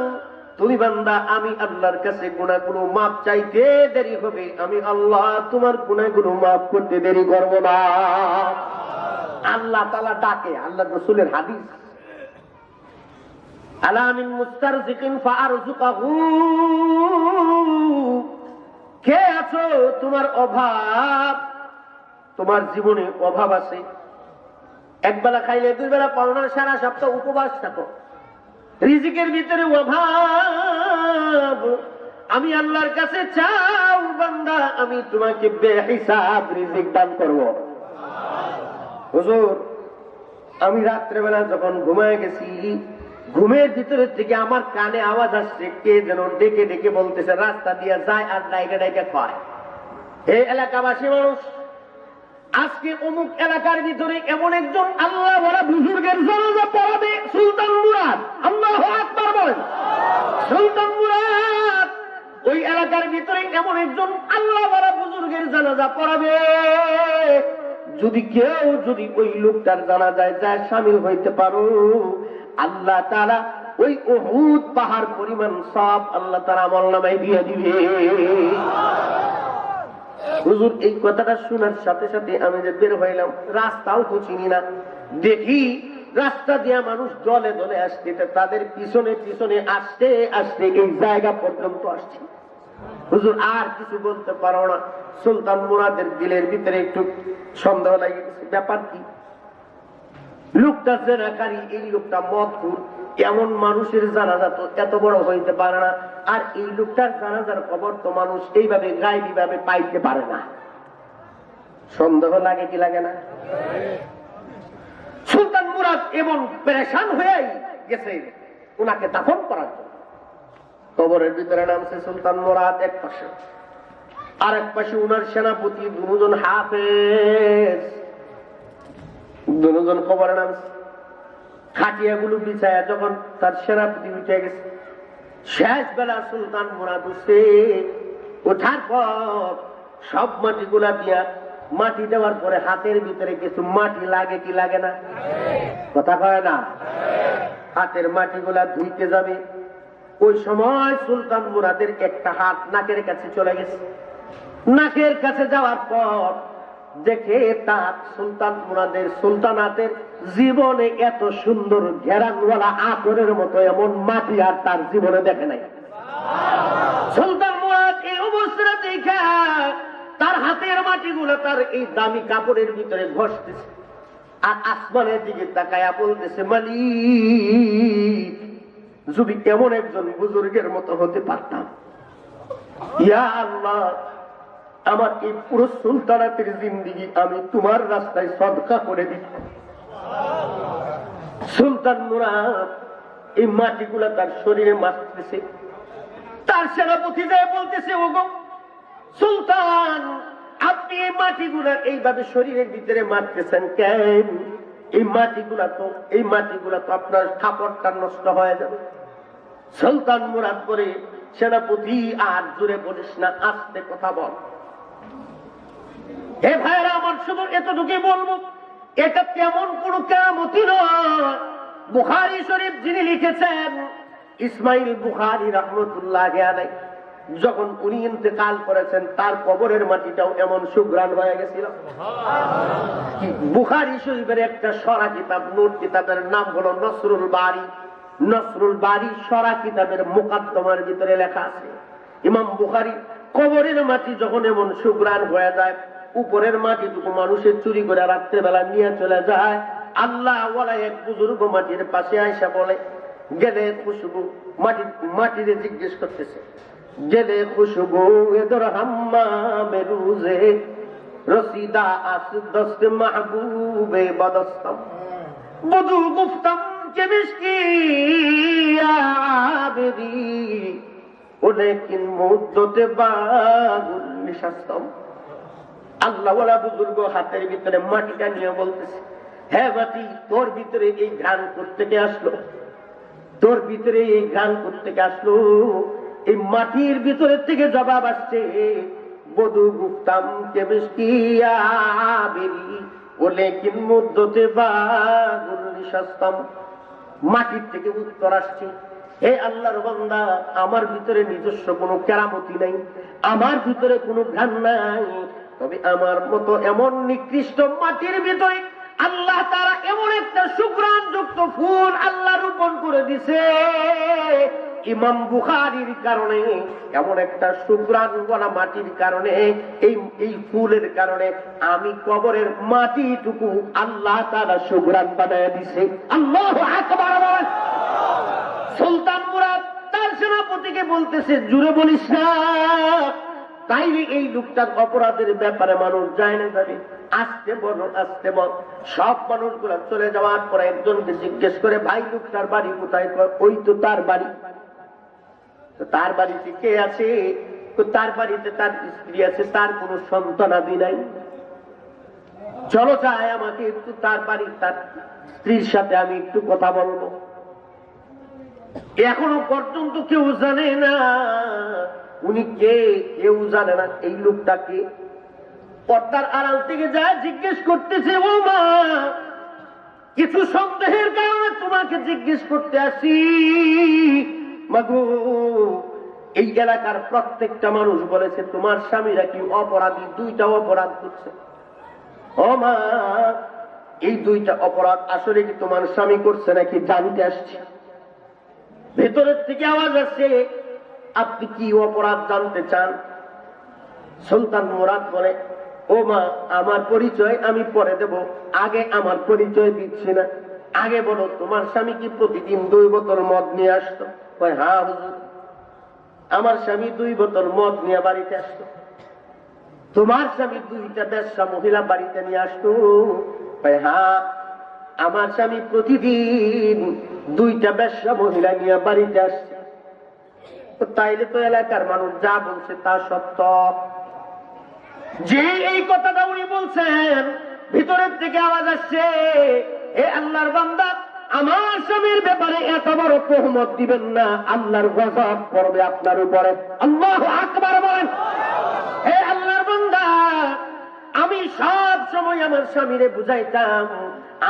তুমি বান্দা, আমি আল্লাহর কাছে গুনাহগুলো মাফ চাইতে দেরি হবে, আমি আল্লাহ তোমার গুনাহগুলো মাফ করতে দেরি করব না। আল্লাহ তাআলা ডাকে, আল্লাহর রাসূলের হাদিস। আলা মিন মুস্তারজিকিন ফাআরযুকাহু। কে আছো তোমার অভাব, তোমার জীবনে অভাব আছে, একবেলা খাইলে দুই বেলা পাও না, সারা সপ্তাহ উপবাস থাকো, রিজিকের ভিতরে অভাব, আমি আল্লাহর কাছে চাও বান্দা, আমি তোমাকে বেহিসাব রিজিক দান করব। হুজুর, আমি রাত্রেবেলা যখন ঘুমায় গেছি, ঘুমের ভিতরে থেকে আমার কানে আওয়াজ আসছে, কে যেন ডেকে ডেকে বলতেছে, রাস্তা দিয়ে যায় আর ডাইকা ডাইকা কয়, এই এলাকাবাসী মানুষ, আজকে অমুক এলাকার ভিতরে এমন একজন আল্লাহ ওয়ালা বুজুর্গের জানাজা পড়াবে, সুলতান মুরাদ। আল্লাহু আকবার বলেন। সুলতান মুরাদ ওই এলাকার ভিতরে এমন একজন আল্লাহ ওয়ালা বুজুর্গের জানাজা পড়াবে। যদি কেউ যদি ওই লোকটার জানাজায় যায় শামিল হইতে পারো, আল্লাহ তাআলা ওই উহুদ পাহাড় পরিমাণ সওয়াব আল্লাহ তাআলা আমলনামায় দিয়ে দিবে। হুজুর, এই কথাটা শোনার সাথে সাথে আমি যে বের হইলাম, রাস্তাও তো চিনি না, দেখি রাস্তা দিয়া মানুষ দলে দলে আসছে, তাদের পিছনে পিছনে আসতে আসতে এই জায়গা পর্যন্ত আসছে। হুজুর আর কিছু বলতে পারো না। সুলতান মুরাদের দিলের ভিতরে একটু সন্দেহ লাগে, ব্যাপার কি? লোকটা জেনাকারী, এই লোকটা মদখোর, এমন মানুষের জানাজা তো এত বড় হইতে পারে না, আর এই লোকটার জানাজার খবর তো মানুষ এইভাবে গায়েবী ভাবে পাইতে পারে না। সন্দেহ লাগে কি লাগে না? সুলতান মুরাদ এমন পেরেশান হয়ে গেছে উনাকে দাফন করার জন্য। কবরের ভিতরে নামছে সুলতান মুরাদ এক পাশে, আর এক পাশে উনার সেনাপতি, দুজন হাফেজ, দুজন কবরে নামছে। খাটিয়াগুলো বিছায়া যখন তার সেনাপতি উঠে গেছে, শেষ বেলা সুলতান মুরাদ উঠছে, ওঠার পর সব মাটিগুলা দিয়া, মাটি দেওয়ার পরে হাতের ভিতরে কিছু মাটি লাগে কি লাগে না? কথা কয় না? হাতের মাটিগুলা ধুইতে যাবে, ওই সময় সুলতান মুরাদের একটা হাত নাকের কাছে চলে গেছে। নাকের কাছে যাওয়ার পর দেখে তার সুলতান মুরাদের সুলতানাতের জীবনে এত সুন্দর ঘেরানওয়ালা আতরের মতো এমন মাটি আর তার জীবনে দেখে নাই। সুলতান মুরাদ এই অবস্থা দেখা তার হাতের মাটিগুলো তার এই দামি কাপড়ের ভিতরে ঘষতেছে, আর আসমানের দিকে তাকায়া বলতেছে, মালিক, যদি এমন একজন বুজুর্গের মতো হতে পারতাম, ইয়া আল্লাহ, আমার এই পুরো সুলতানাতের জিন্দেগি আমি তোমার রাস্তায় সদকা করে দিতাম। সুলতান মুরাদ এই মাটিগুলা তার শরীরে মারতেছে। তার সেনাপতি যায় বলতেছে, ওগো সুলতান, আপনি এই মাটিগুলা এইভাবে শরীরের ভিতরে মারতেছেন কেন? এই মাটিগুলা তো আপনার কাপড়টা নষ্ট হয়ে যাবে। সুলতান মুরাদ করে, সেনাপতি আর জোরে বলিস না, আস্তে কথা বল। হে ভাইরা আমার, শুধু এতটুকুই বলবো, এটা তেমন কোন কেরামতি নয়। বুখারী শরীফ যিনি লিখেছেন, ইসমাইল বুখারী রাহমাতুল্লাহি আলাইহি, যখন উনি ইন্তেকাল করেছেন, তার কবরের মাটিটাও এমন সুঘ্রাণ হয়ে গেছিল। বুখারী শরীফের একটা সরা কিতাব, নূর কিতাবের নাম হলো নসরুল বারী। নসরুল বারী সরা কিতাবের মুকাদ্দমার ভিতরে লেখা আছে, ইমাম বুখারী কবরের মাটি যখন এমন সুঘ্রাণ হয়ে যায়, উপরের মাটিটুকু মানুষের চুরি করে রাত্রেবেলা নিয়ে চলে যায়, আল্লাহ ওয়ালা এক বুজুর্গ মাটির পাশে আয়সা বলে, গেলে খুশবু মাটিরে জিজ্ঞেস করতেছে, গেলে খুশবু এদর হাম্মা মেরুজে রসিদা আস দস্ত মাহবুবে বদস্তম বধু গুফতম কে মিশকি আবেদি ও লেকিন মুদ্দতে বাগুল নিশাস্তম। আল্লাহ ওয়ালা বুজুর্গ হাতের ভিতরে মাটিটা নিয়ে বলতেছে, হ্যাঁ মাটি, তোর ভিতরে এই ঘ্রাণ থেকে আসলো, তোর ভিতরে এই ঘ্রাণ থেকে আসলো। এই মাটির ভিতরে থেকে জবাব আসছে, বধু গুপ্তাম কেমিস্কিয়া বেরি বলে কিন মুদ্দতে বাগুলিশাস্তম। মাটির থেকে উত্তর আসছে, হে আল্লাহর বান্দা, আমার ভিতরে নিজস্ব কোনো কেরামতি নাই, আমার ভিতরে কোনো ঘ্রাণ নাই, তবে আমার মতো এমন নিকৃষ্ট মাটির ভিতরে আল্লাহ তাআলা এমন একটা সুঘ্রাণ যুক্ত ফুল আল্লাহ রোপণ করে দিছে। ইমাম বুখারীর কারণে, এমন একটা সুঘ্রাণ বলা মাটির কারণে, এই ফুলের কারণে আমি কবরের মাটিটুকু আল্লাহ তাআলা সুঘ্রাণ বানায় দিছে। আল্লাহু আকবার। সুলতান মুরাদ তার সেনাপতিকে বলতেছে, জুড়ে বলিস না, তাইলে এই লোকটার অপরাধের ব্যাপারে মানুষ যায় না যাবে, আসতে বল আসতে বল। সব মানুষগুলো চলে যাওয়ার পরে একজনকে জিজ্ঞেস করে, ভাই লোকটার বাড়ি কোথায়? ওই তো তার বাড়ি। তার বাড়িতে কে আছে? তার বাড়িতে তার স্ত্রী আছে, তার কোনো সন্তানাদি নাই। চলো যাই, আমাকে একটু তার বাড়ি, তার স্ত্রীর সাথে আমি একটু কথা বলবো। এখনো পর্যন্ত কেউ জানে না উনি কে, কেউ জানে না এই লোকটাকে। পর্দার আড়াল থেকে যা জিজ্ঞেস করতেছে, ও মা, কিছু সন্দেহের কারণে তোমাকে জিজ্ঞেস করতে আসি। মাগো, এই এলাকার প্রত্যেকটা মানুষ বলেছে তোমার স্বামীরা কি অপরাধী, দুইটা অপরাধ করছে। ও মা, এই দুইটা অপরাধ আসলে কি তোমার স্বামী করছে নাকি জানতে আসছে। ভেতরের থেকে আওয়াজ আসছে, আপনি কি অপরাধ জানতে চান? সুলতান মুরাদ বলে, ও মা, আমার পরিচয় আমি পরে দেব, আগে আমার পরিচয় দিচ্ছি না। আগে বলো, তোমার স্বামী কি প্রতিদিন 2 বোতল মদ নিয়ে আসতো? কয়, হ্যাঁ হুজুর, আমার স্বামী 2 বোতল মদ নিয়ে বাড়িতে আসতো। তোমার স্বামী 2টা বেশ্যা মহিলা বাড়িতে নিয়ে আসতো? কয়, হ্যাঁ, আমার স্বামী প্রতিদিন 2টা বেশ্যা মহিলা নিয়ে বাড়িতে আসছে। তাইলে তো এলাকার মানুষ যা বলছে তা সত্য। যে এই কথাটা উনি বলছেন, ভিতরের থেকে আওয়াজ আসছে, হে আল্লাহর বান্দা, আমার স্বামীর ব্যাপারে এত বড় তোহমত দিবেন না, আল্লাহর গজব পড়বে আপনার উপরে। আল্লাহু আকবার বলেন। হে আল্লাহর বান্দা, আমি সব সময় আমার স্বামীরে বুঝাইতাম,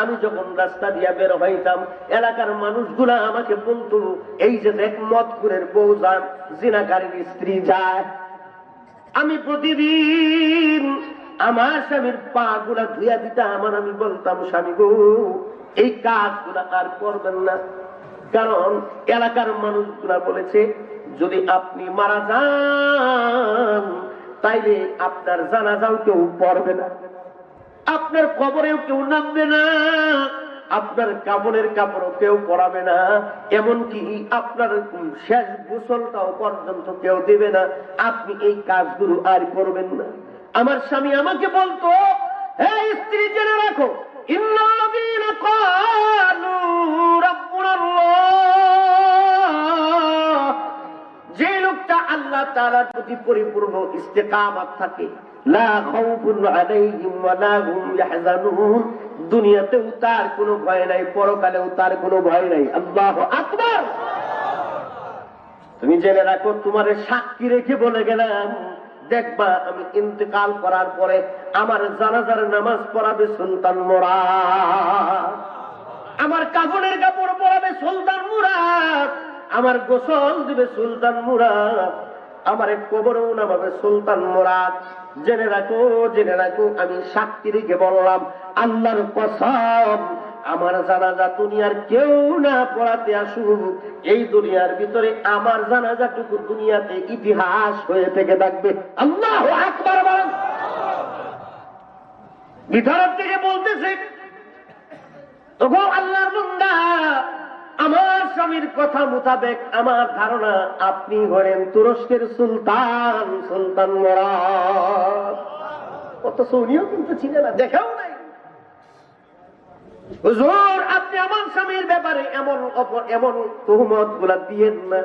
আমি যখন রাস্তা দিয়া বের হইতাম, এলাকার মানুষগুলা আমাকে বলতো, এই যে দেখ মদখুরের বউ যায়, জিনাকারীর স্ত্রী যায়। আমি প্রতিদিন আমার স্বামীর পা গুলা ধুইয়া দিতাম, আমি বলতাম, স্বামী গো, এই কাজগুলা আর করবেন না, কারণ এলাকার মানুষগুলা বলেছে যদি আপনি মারা যান তাইলে আপনার জানাজাও কেউ পড়বে না, আপনার কবরেও কেউ নামবে না, আপনার কাপড়ের কাপড়ও কেউ পরাবে না, এমনকি আপনার শেষ গোসলটাও পর্যন্ত কেউ দেবে না, আপনি এই কাজগুলো আর করবেন না। আমার স্বামী আমাকে বলতো, হে স্ত্রী, জেনে রাখো, ইন্নাল্লাযীনা ক্বালু রাব্বুনাল্লাহ, যে লোকটা আল্লাহ তাআলার প্রতি পরিপূর্ণ ইস্তেকামত থাকে, লা খাউফুন আলাইহিম ওয়া লা হুম ইয়াহজানুন, দুনিয়াতেও তার কোনো ভয় নাই, পরকালেও তার কোনো ভয় নাই। আল্লাহু আকবার। তুমি জেনে রাখো, তোমার সাক্ষী রেখে বলে গেলাম, দেখবা আমি ইন্তেকাল করার পরে আমার জানাজার নামাজ পড়াবে সুলতান মুরাদ, আমার কাফনের কাপড় পরাবে সুলতান মুরাদ, আমার গোসল দিবে সুলতান মুরাদ, আমার কবরেও নামাবে সুলতান মুরাদ। জেনে রাখো, জেনে রাখো, আমি সাক্ষী রেখে বললাম, আল্লাহর কসম, আমার জানাজা দুনিয়ার কেউ না পড়াতে আসুক, এই দুনিয়ার ভিতরে আমার জানাজাটুকু দুনিয়াতে ইতিহাস হয়ে থেকে থাকবে। আল্লাহু আকবার বলেন। ভিতরের থেকে বলতেছে, ওগো আল্লাহর বান্দা, আমার স্বামীর কথা মোতাবেক আমার ধারণা আপনি হলেন তুরস্কের সুলতান, সুলতান মুরাদ। অথচ উনিও কিন্তু ছিলেন না, দেখাও নাই। হুজুর, আপনি আমার স্বামীর ব্যাপারে এমন তুহমত গুলা দিয়েন না,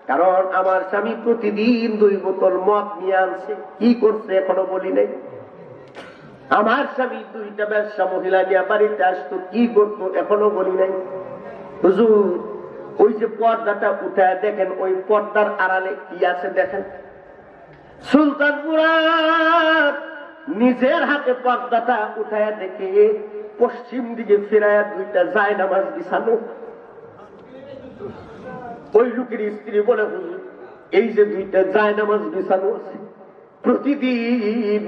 কারণ আমার স্বামী প্রতিদিন 2 বোতল মদ নিয়ে আনছে। কি করছে এখনো বলি নাই। আমার স্বামী 2টা ব্যবসা মহিলা নিয়ে বাড়িতে আসতো, কি করতো এখনো বলি নাই। হুজুর, ওই যে পর্দাটা উঠায় দেখেন, ওই পর্দার আড়ালে কি আছে দেখেন। সুলতান মুরাদ নিজের হাতে পর্দাটা উঠায় দেখে পশ্চিম দিকে ফিরায় 2টা জায়নামাজ বিছানো। ওই লোকের স্ত্রী বলে, হুজুর, এই যে 2টা জায়নামাজ বিছানো আছে, প্রতিদিন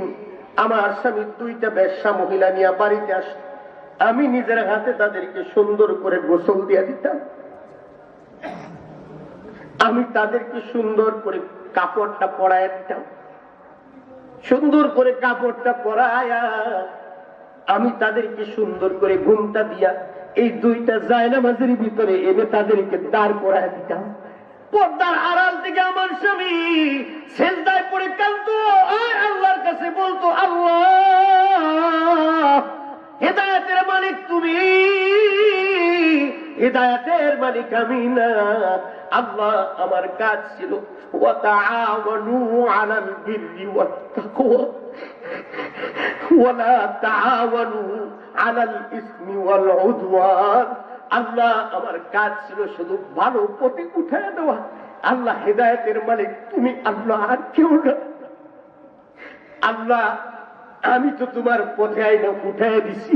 আমার স্বামী 2টা বেশ্যা মহিলা নিয়ে বাড়িতে আসে, আমি নিজের হাতে তাদেরকে সুন্দর করে গোসল দিয়ে দিতাম, আমি তাদেরকে সুন্দর করে কাপড়টা পরায় দিতাম, সুন্দর করে কাপড়টা পরায়া আমি তাদেরকে সুন্দর করে ঘুমটা দিয়া এই 2টা জায়নামাজের ভিতরে এনে তাদেরকে দাঁড় করায় দিতাম। পর্দার আড়াল থেকে আমার স্বামী সেজদায় পড়ে কাঁদতো আর আল্লাহর কাছে বলতো, আল্লাহ, হেদায়েতের মালিক তুমি, হেদায়েতের মালিক আমি না। আল্লাহ, আমার কাজ ছিল ওয়া তাআওয়ানু আলাল বিররি ওয়াত তাকওয়া ওয়া লা তাআওয়ানু আলাল ইসমি ওয়াল উদওয়ান। আল্লাহ, আমার কাজ ছিল শুধু ভালো পথে উঠায় দেওয়া। আল্লাহ, হেদায়েতের মালিক তুমি, আল্লাহ, আর কেউ না। আল্লাহ, আমি তো তোমার পথে আইনা উঠায় দিছি।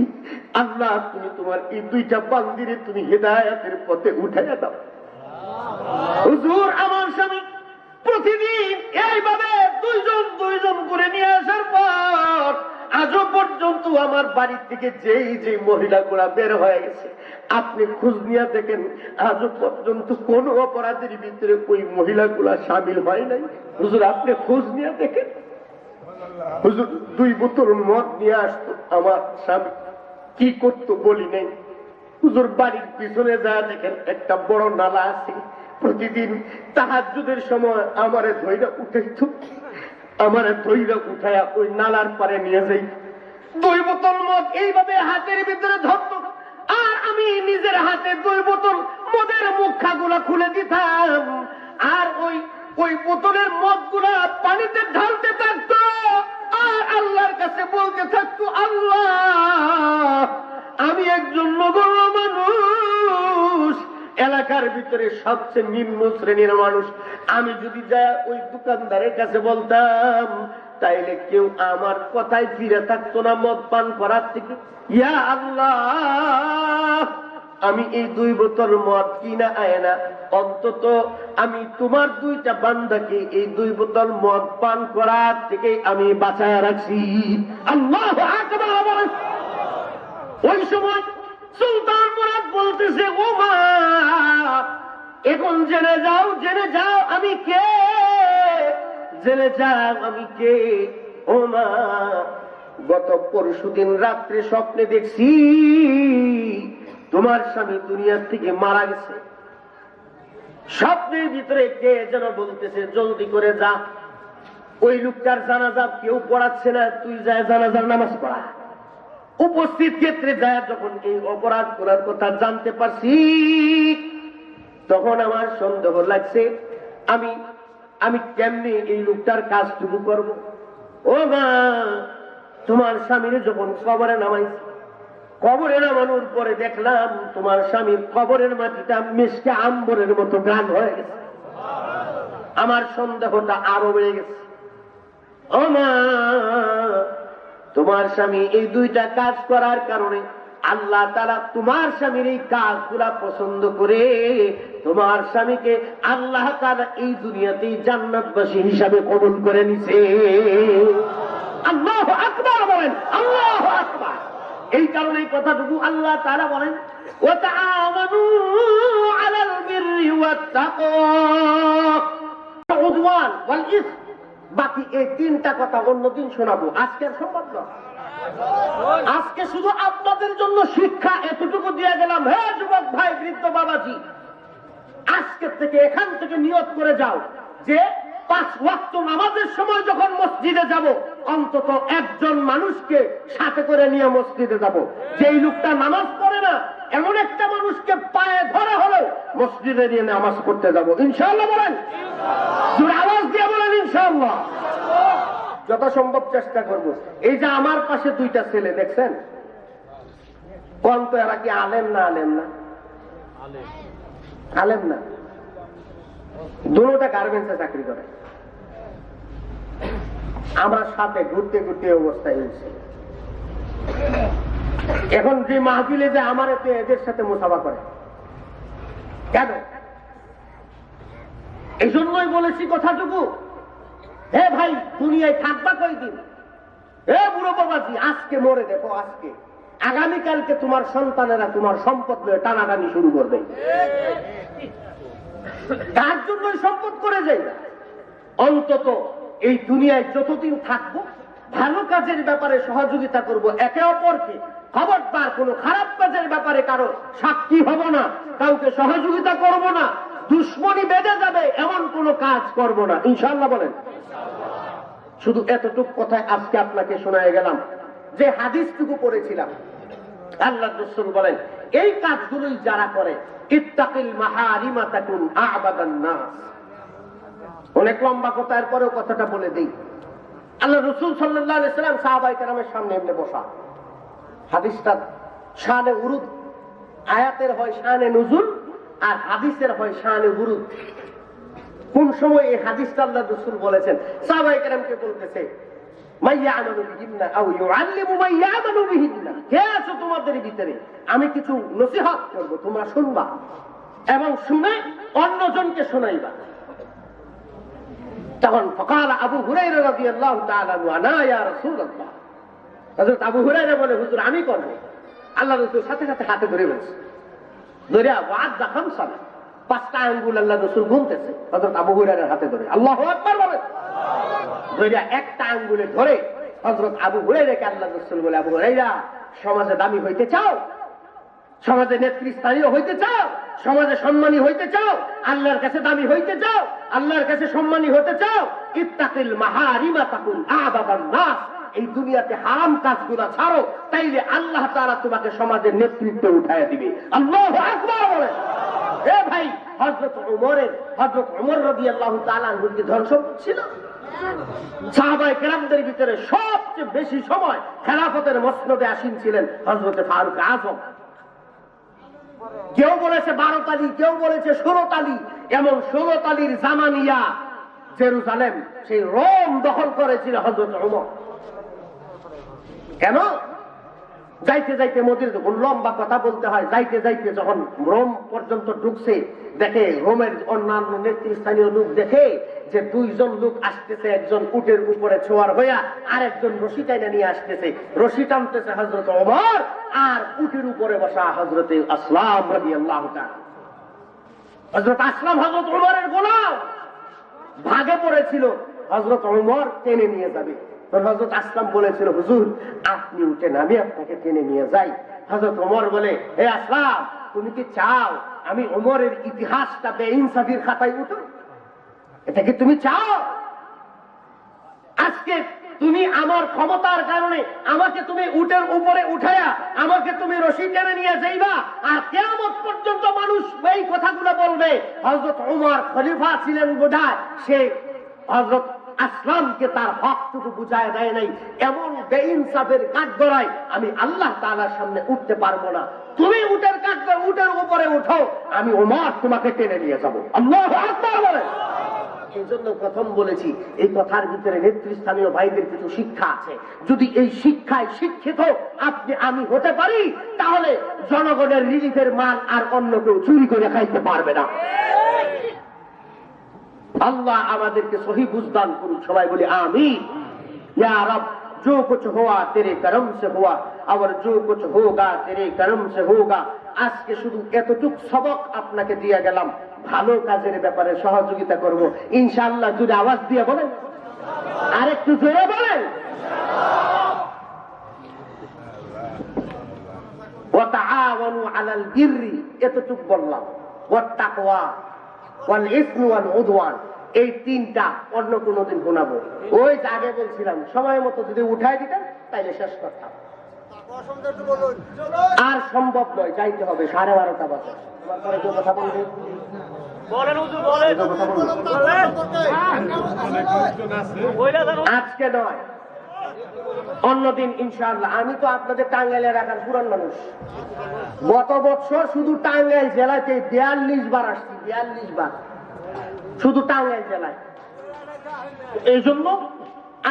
আল্লাহ, তুমি তোমার এই 2টা বান্দিরে তুমি হেদায়েতের পথে উঠায় দাও। হুজুর, আমার স্বামী প্রতিদিন এইভাবে 2জন করে নিয়ে আসার পর আজও পর্যন্ত আমার বাড়ি থেকে যেই মহিলাগুলা বের হয়ে গেছে, আপনি খোঁজ নিয়ে দেখেন, আজও পর্যন্ত কোন অপরাধের ভিতরে ওই মহিলাগুলা সামিল হয় নাই। হুজুর, আপনি খোঁজ নিয়ে দেখেন। হুজুর, 2 বোতল মদ নিয়ে আসতো আমার স্বামী, কি করতো বলি নেই। হুজুর, বাড়ির পিছনে যা দেখেন একটা বড় নালা আছে, প্রতিদিন তাহাজ্জুদের সময় আমারে ধইরা উঠাইতো, আমারে ধইরা উঠায়া ওই নালার পারে নিয়ে যাই। 2 বোতল মদ এইভাবে হাতের ভিতরে ধরত আর আমি নিজের হাতে 2 বোতল মদের মুখাগুলা খুলে দিতাম আর ওই বোতলের মদ গুলা পানিতে ঢালতে থাকতো আর আল্লাহর কাছে বলতে থাকতো, আল্লাহ, আমি একজন নগণ্য মানুষ, এলাকার ভিতরে সবচেয়ে নিম্ন শ্রেণীর মানুষ। আমি যদি যা ওই দোকানদারের কাছে বলতাম, তাইলে কেউ আমার কথায় ফিরে থাকতো না মদ পান করার থেকে। ইয়া আল্লাহ, আমি এই 2 বোতল মদ কিনা আয়না অন্তত আমি তোমার 2টা বান্দাকে এই 2 বোতল মদ পান করার থেকে আমি বাঁচায় রাখছি। আল্লাহু আকবার। ওই সময় সুলতান মুরাদ বলতেছে, ও মা, এখন জেনে যাও আমি কে, জেনে যাও আমি কে। ও মা, গত পরশুদিন রাত্রে স্বপ্নে দেখছি তোমার স্বামী দুনিয়ার থেকে মারা গেছে। স্বপ্নের ভিতরে কে যেন বলতেছে, জলদি করে যা, ওই লোকটার জানাজা কেউ পড়াচ্ছে না, তুই যায় জানাজার নামাজ পড়া। উপস্থিত ক্ষেত্রে যায় যখন এই অপরাধ করার কথা জানতে পারছি, তখন আমার সন্দেহ লাগছে, আমি কেমনি এই লোকটার কাজটুকু করব। ও মা, তোমার স্বামীর যখন কবরে নামাইছি, কবরে নামানোর পরে দেখলাম তোমার স্বামীর কবরের মাটিটা মিশকে আম্বরের মতো গান হয়ে গেছে। আমার সন্দেহটা আরো বেড়ে গেছে। ও মা, তোমার স্বামী এই 2টা কাজ করার কারণে আল্লাহ তাআলা তোমার স্বামীর এই কাজগুলা পছন্দ করে তোমার স্বামীকে আল্লাহ তাআলা এই দুনিয়াতেই জান্নাতবাসী হিসাবে কবুল করে নিছে। আল্লাহু আকবার বলেন, আল্লাহু আকবার। এই কারণে এই কথাটুকু আল্লাহ তাআলা বলেন, ওয়া তাআওয়ানু আলাল বিররি ওয়াত তাকওয়া উদওয়ান ওয়াল ইসম। বাকি এই 3টা কথা অন্যদিন শোনাবো, আজকের সম্ভব নয়। আজকে শুধু আপনাদের জন্য শিক্ষা এতটুকু দিয়ে গেলাম। হে যুবক ভাই, বৃদ্ধ বাবাজি, আজকে থেকে এখান থেকে নিয়ত করে যাও যে 5 ওয়াক্ত নামাজের সময় যখন মসজিদে যাব, অন্তত একজন মানুষকে সাথে করে নিয়ে মসজিদে যাব। যেই লোকটা নামাজ পড়ে না, এমন একটা মানুষকে পায়ে ধরে হলেও মসজিদে নিয়ে নামাজ পড়তে যাব। ইনশাআল্লাহ বলেন, জোরে আওয়াজ দিয়ে বলেন ইনশাআল্লাহ। যথাসম্ভব চেষ্টা করব। এই যে আমার পাশে 2টা ছেলে দেখছেন, কোন তো এরা কি আলেম না? আলেম না, আলেম না। দুটোটা গার্মেন্টসে চাকরি করে। আমরা সাথে ঘুরতে ঘুরতে অবস্থায় হয়েছে। এখন যে মাহফিলে যে আমার এতে এদের সাথে মুসাফা করে কেন? এই জন্যই বলেছি কথাটুকু, হে ভাই, দুনিয়ায় থাকবা কয়দিন? হে বুড়ো বাবাজি, আজকে মরে দেখো, আজকে আগামীকালকে তোমার সন্তানেরা তোমার সম্পদ নিয়ে টানাটানি শুরু করবে। তার জন্যই সম্পদ করে যাই না। অন্তত এই দুনিয়ায় যতদিন থাকবো, ভালো কাজের ব্যাপারে সহযোগিতা করব একে অপরকে। খবরদার কোনো খারাপ কাজের ব্যাপারে কারো সাক্ষী হব না, কাউকে সহযোগিতা করব না, দুশ্মনী বেঁধে যাবে এমন কোনো কাজ করব না। ইনশাআল্লাহ বলেন। শুধু এতটুকু কথায় আজকে আপনাকে শোনায় গেলাম যে হাদিসটুকু পড়েছিলাম। আল্লাহর রাসূল বলেন, এই কাজগুলোই যারা করে, ইত্তাকিল মাহারিমা তাকুন আ'বাদান নাস। অনেক লম্বা কথার পরেও কথাটা বলে দেই। আল্লাহ রাসূল সাল্লাল্লাহু আলাইহি সাল্লাম সাহাবায়ে কেরামের সামনে এমনি বসা। হাদিসটা শানে উরুদ, আয়াতের হয় শানে নুজুল আর হাদিসের হয় শানে উরুদ। কোন সময় এই হাদিসটা আল্লাহ রাসূল বলেছেন, সাহাবায়ে কেরামকে বলতেছে, মাইয়া'মালু বিহিন্না আও ইউআল্লিমু মাইয়া'মালু বিহিন্না। কে আছো তোমাদের ভিতরে? আমি কিছু নসিহত করব, তোমরা শুনবা এবং শুনে অন্যজনকে শোনাইবা। তখন ফাকাল আবু হুরায়রা রাদিয়াল্লাহু তাআলা আনা ইয়া রাসূলুল্লাহ। হযরত আবু হুরায়রা বলে, হুজুর আমি করব। আল্লাহ রাসূল সাথে সাথে হাতে ধরে বলছে, ধরে ওয়াদ খামসান, 5টা আঙ্গুল আল্লাহ রাসূল গুনতেছে হযরত আবু হুরায়রার হাতে ধরে। আল্লাহু আকবার বলেন। ধরে একটা আঙ্গুলে ধরে হযরত আবু হুরায়রাকে আল্লাহ রাসূল বলে, আবু হুরায়রা, সমাজে দামি হইতে চাও? সমাজে নেতৃস্থানীয় হইতে চাও? সমাজে সম্মানী হইতে চাও? আল্লাহর কাছে দামি হইতে চাও? আল্লাহর কাছে সম্মানী হতে চাও? ইত্তাকিল মাহারিমা তাকুন আ'বাদান নাস। এই দুনিয়াতে হারাম কাজগুলো ছাড়ো, তাইলে আল্লাহ তাআলা তোমাকে সমাজের নেতৃত্বে উঠায় দিবে। আল্লাহু আকবার বলেন। এ ভাই, হযরত ওমর রাদিয়াল্লাহু তাআলা আনহু কি ধন সম্পদ ছিল? সাহাবায়ে কেরামদের ভিতরে সবচেয়ে বেশি সময় খেলাফতের মসনদে আসীন ছিলেন হযরত ফারুক আযম। কেউ বলেছে 12 তালি, কেউ বলেছে 16 তালি। এমন 16 তালির জামানিয়া জেরুজালেম, সেই রোম দখল করেছিল হযরত ওমর। কেন? যাইতে যাইতে মদিনা, যখন লম্বা কথা বলতে হয়, যাইতে যাইতে যখন রোম পর্যন্ত ঢুকছে, দেখে রোমের অন্যান্য নেতৃস্থানীয় লোক দেখে যে 2 জন লোক আসতেছে, একজন উটের উপরে ছোয়ার হইয়া আর একজন রশি টাইনা নিয়ে আসতেছে। রশি টানতেছে হযরত ওমর, আর উটের উপরে বসা হযরত আসলাম রাদিয়াল্লাহু তাআলা। হযরত আসলাম হযরত ওমরের গোলাম, ভাগে পড়েছিল, হযরত ওমর টেনে নিয়ে যাবে। হযরত আসলাম বলেছিল, হুজুর আপনি উঠেন, আমি আপনাকে টেনে নিয়ে যাই। হযরত ওমর বলে, হে আসলাম, তুমি কি চাও আমি ওমরের ইতিহাসটা বেইনসাফির খাতায় উঠো? এটা কি তুমি চাও? আজকে তুমি আমার ক্ষমতার কারণে আমাকে তুমি উটের উপরে উঠায়া আমাকে তুমি রশি টেনে নিয়ে যাইবা, আর কিয়ামত পর্যন্ত মানুষ এই কথাগুলো বলবে হযরত ওমর খলিফা ছিলেন বোধহয়, সে হযরত আসলামকে তার হকটুকু বুঝায় দেয় নাই। এমন বেইনসাফের কাঠগড়ায় আমি আল্লাহ তাআলার সামনে উঠতে পারবো না। তুমি উটের কাঠগড়, উটের উপরে উঠো, আমি ওমর তোমাকে টেনে নিয়ে যাবো। আল্লাহু আকবার বলেন। এই জন্য প্রথম বলেছি, এই কথার ভিতরে নেতৃস্থানীয় ভাইদের কিছু শিক্ষা আছে। যদি এই শিক্ষায় শিক্ষিত আপনি আমি হতে পারি, তাহলে জনগণের রিলিফের মাল আর অন্য কেউ চুরি করে খাইতে পারবে না। अल्लाह আমাদেরকে সহি বুঝদান করুন। সবাই বলি আমিন। ইয়া রব, जो कुछ हुआ तेरे करम से हुआ और जो कुछ होगा तेरे करम से होगा। আজকে শুধু এতটুক সবক আপনাকে দিয়ে গেলাম, ভালো কাজের ব্যাপারে সহযোগিতা করব ইনশাআল্লাহ। যদি আওয়াজ দিয়ে বলেন, আরেকটু জোরে বলেন। তাআওয়ানু আলাল বিররি, এতটুকু বললাম, ওয়াত তাকওয়া ওয়াল ইসমি ওয়াল উদওয়ান, এই তিনটা অন্য কোনোদিন শোনাবো। ওই যে আগে বলছিলাম সময় মতো যদি উঠাই দিতেন তাইলে শেষ করতাম। আর সম্ভব নয়, যাইতে হবে 12:30 বাজে। তোমার পরে কেউ কথা বলবে? আজকে নয়, অন্যদিন ইনশাআল্লাহ। আমি তো আপনাদের টাঙ্গাইলে রাখার পুরান মানুষ। গত বছর শুধু টাঙ্গাইল জেলাতে 42 বার আসছি, 42 বার শুধু টাঙ্গাইল জেলায়। এই জন্য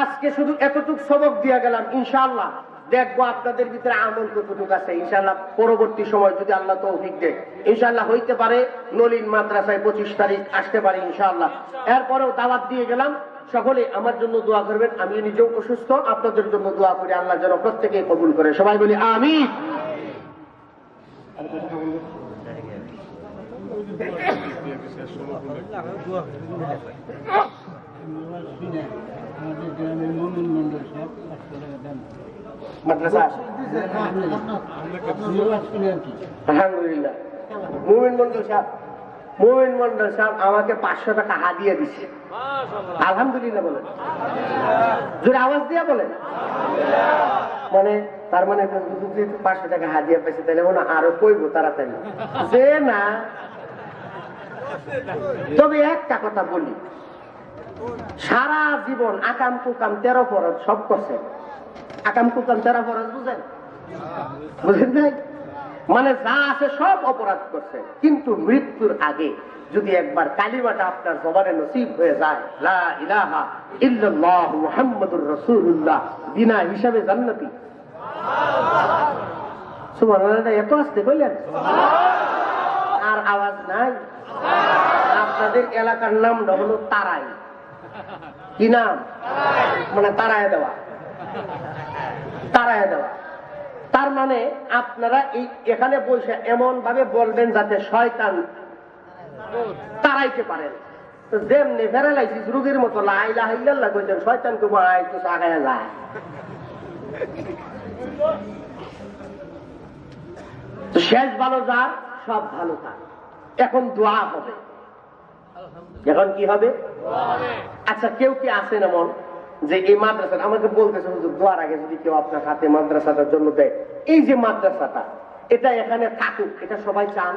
আজকে শুধু এতটুকু সবক দিয়ে গেলাম। ইনশাআল্লাহ দেখবো আপনাদের ভিতরে আমল কতটুকু আছে। ইনশাআল্লাহ পরবর্তী সময় যদি আল্লাহ তৌফিক দেয়, ইনশাআল্লাহ হইতে পারে নলিন মাদ্রাসায় 25 তারিখ আসতে পারি ইনশাআল্লাহ। এরপরেও দাওয়াত দিয়ে গেলাম, সকলে আমার জন্য দোয়া করবেন। আমি নিজেও অসুস্থ, আপনাদের জন্য দোয়া করি, আল্লাহ যেন প্রত্যেকে কবুল করে। সবাই বলি আমিন। মাদ্রাসা আলহামদুলিল্লাহ। মুমিন মন্ডল সাহেব আমাকে 500 টাকা হাদিয়া দিচ্ছে। আলহামদুলিল্লাহ বলেন, জোরে আওয়াজ দিয়া বলেন। মানে তার মানে 500 টাকা হাদিয়া পেয়েছে, তাহলে মনে আরো কইব তাড়াতাড়ি যে না। তবে একটা কথা বলি, সারা জীবন আকাম কুকাম 13 ফরজ সব করছেন। আকাম কুকাম 13 ফরজ বুঝেন? বুঝেন নাই? মানে যা আছে সব অপরাধ করছে, কিন্তু মৃত্যুর আগে যদি একবার কালিমাটা আপনার জবানে নসিব হয়ে যায়, লা ইলাহা ইল্লাল্লাহ মুহাম্মাদুর রাসূলুল্লাহ, বিনা হিসাবে জান্নাতি। সুবহানাল্লাহ। এত আসতে কইলেন? আর আওয়াজ নাই? আপনাদের এলাকার নামটা হলো তারাই। কি নাম? মানে তারায় দেওয়া। তারায় দেওয়া তার মানে আপনারা এখানে বসে এমন ভাবে বলবেন যাতে শয়তান তারাইতে পারেন। তো যেমনি প্যারালাইসিস রোগীর মতো লা ইলাহা ইল্লাল্লাহ কইতেন, শয়তানকে মারাই তো আগায় যায়। তো শেষ ভালো যার, সব ভালো তার। এখন দোয়া হবে। এখন কি হবে? আচ্ছা, কেউ কি আছেন এমন যে এই মাদ্রাসা আমাকে বলতেছে হুজুর দোয়ার আগে যদি কেউ আপনার হাতে মাদ্রাসাটার জন্য দেয়, এই যে মাদ্রাসাটা এটা এখানে থাকুক, এটা সবাই চান?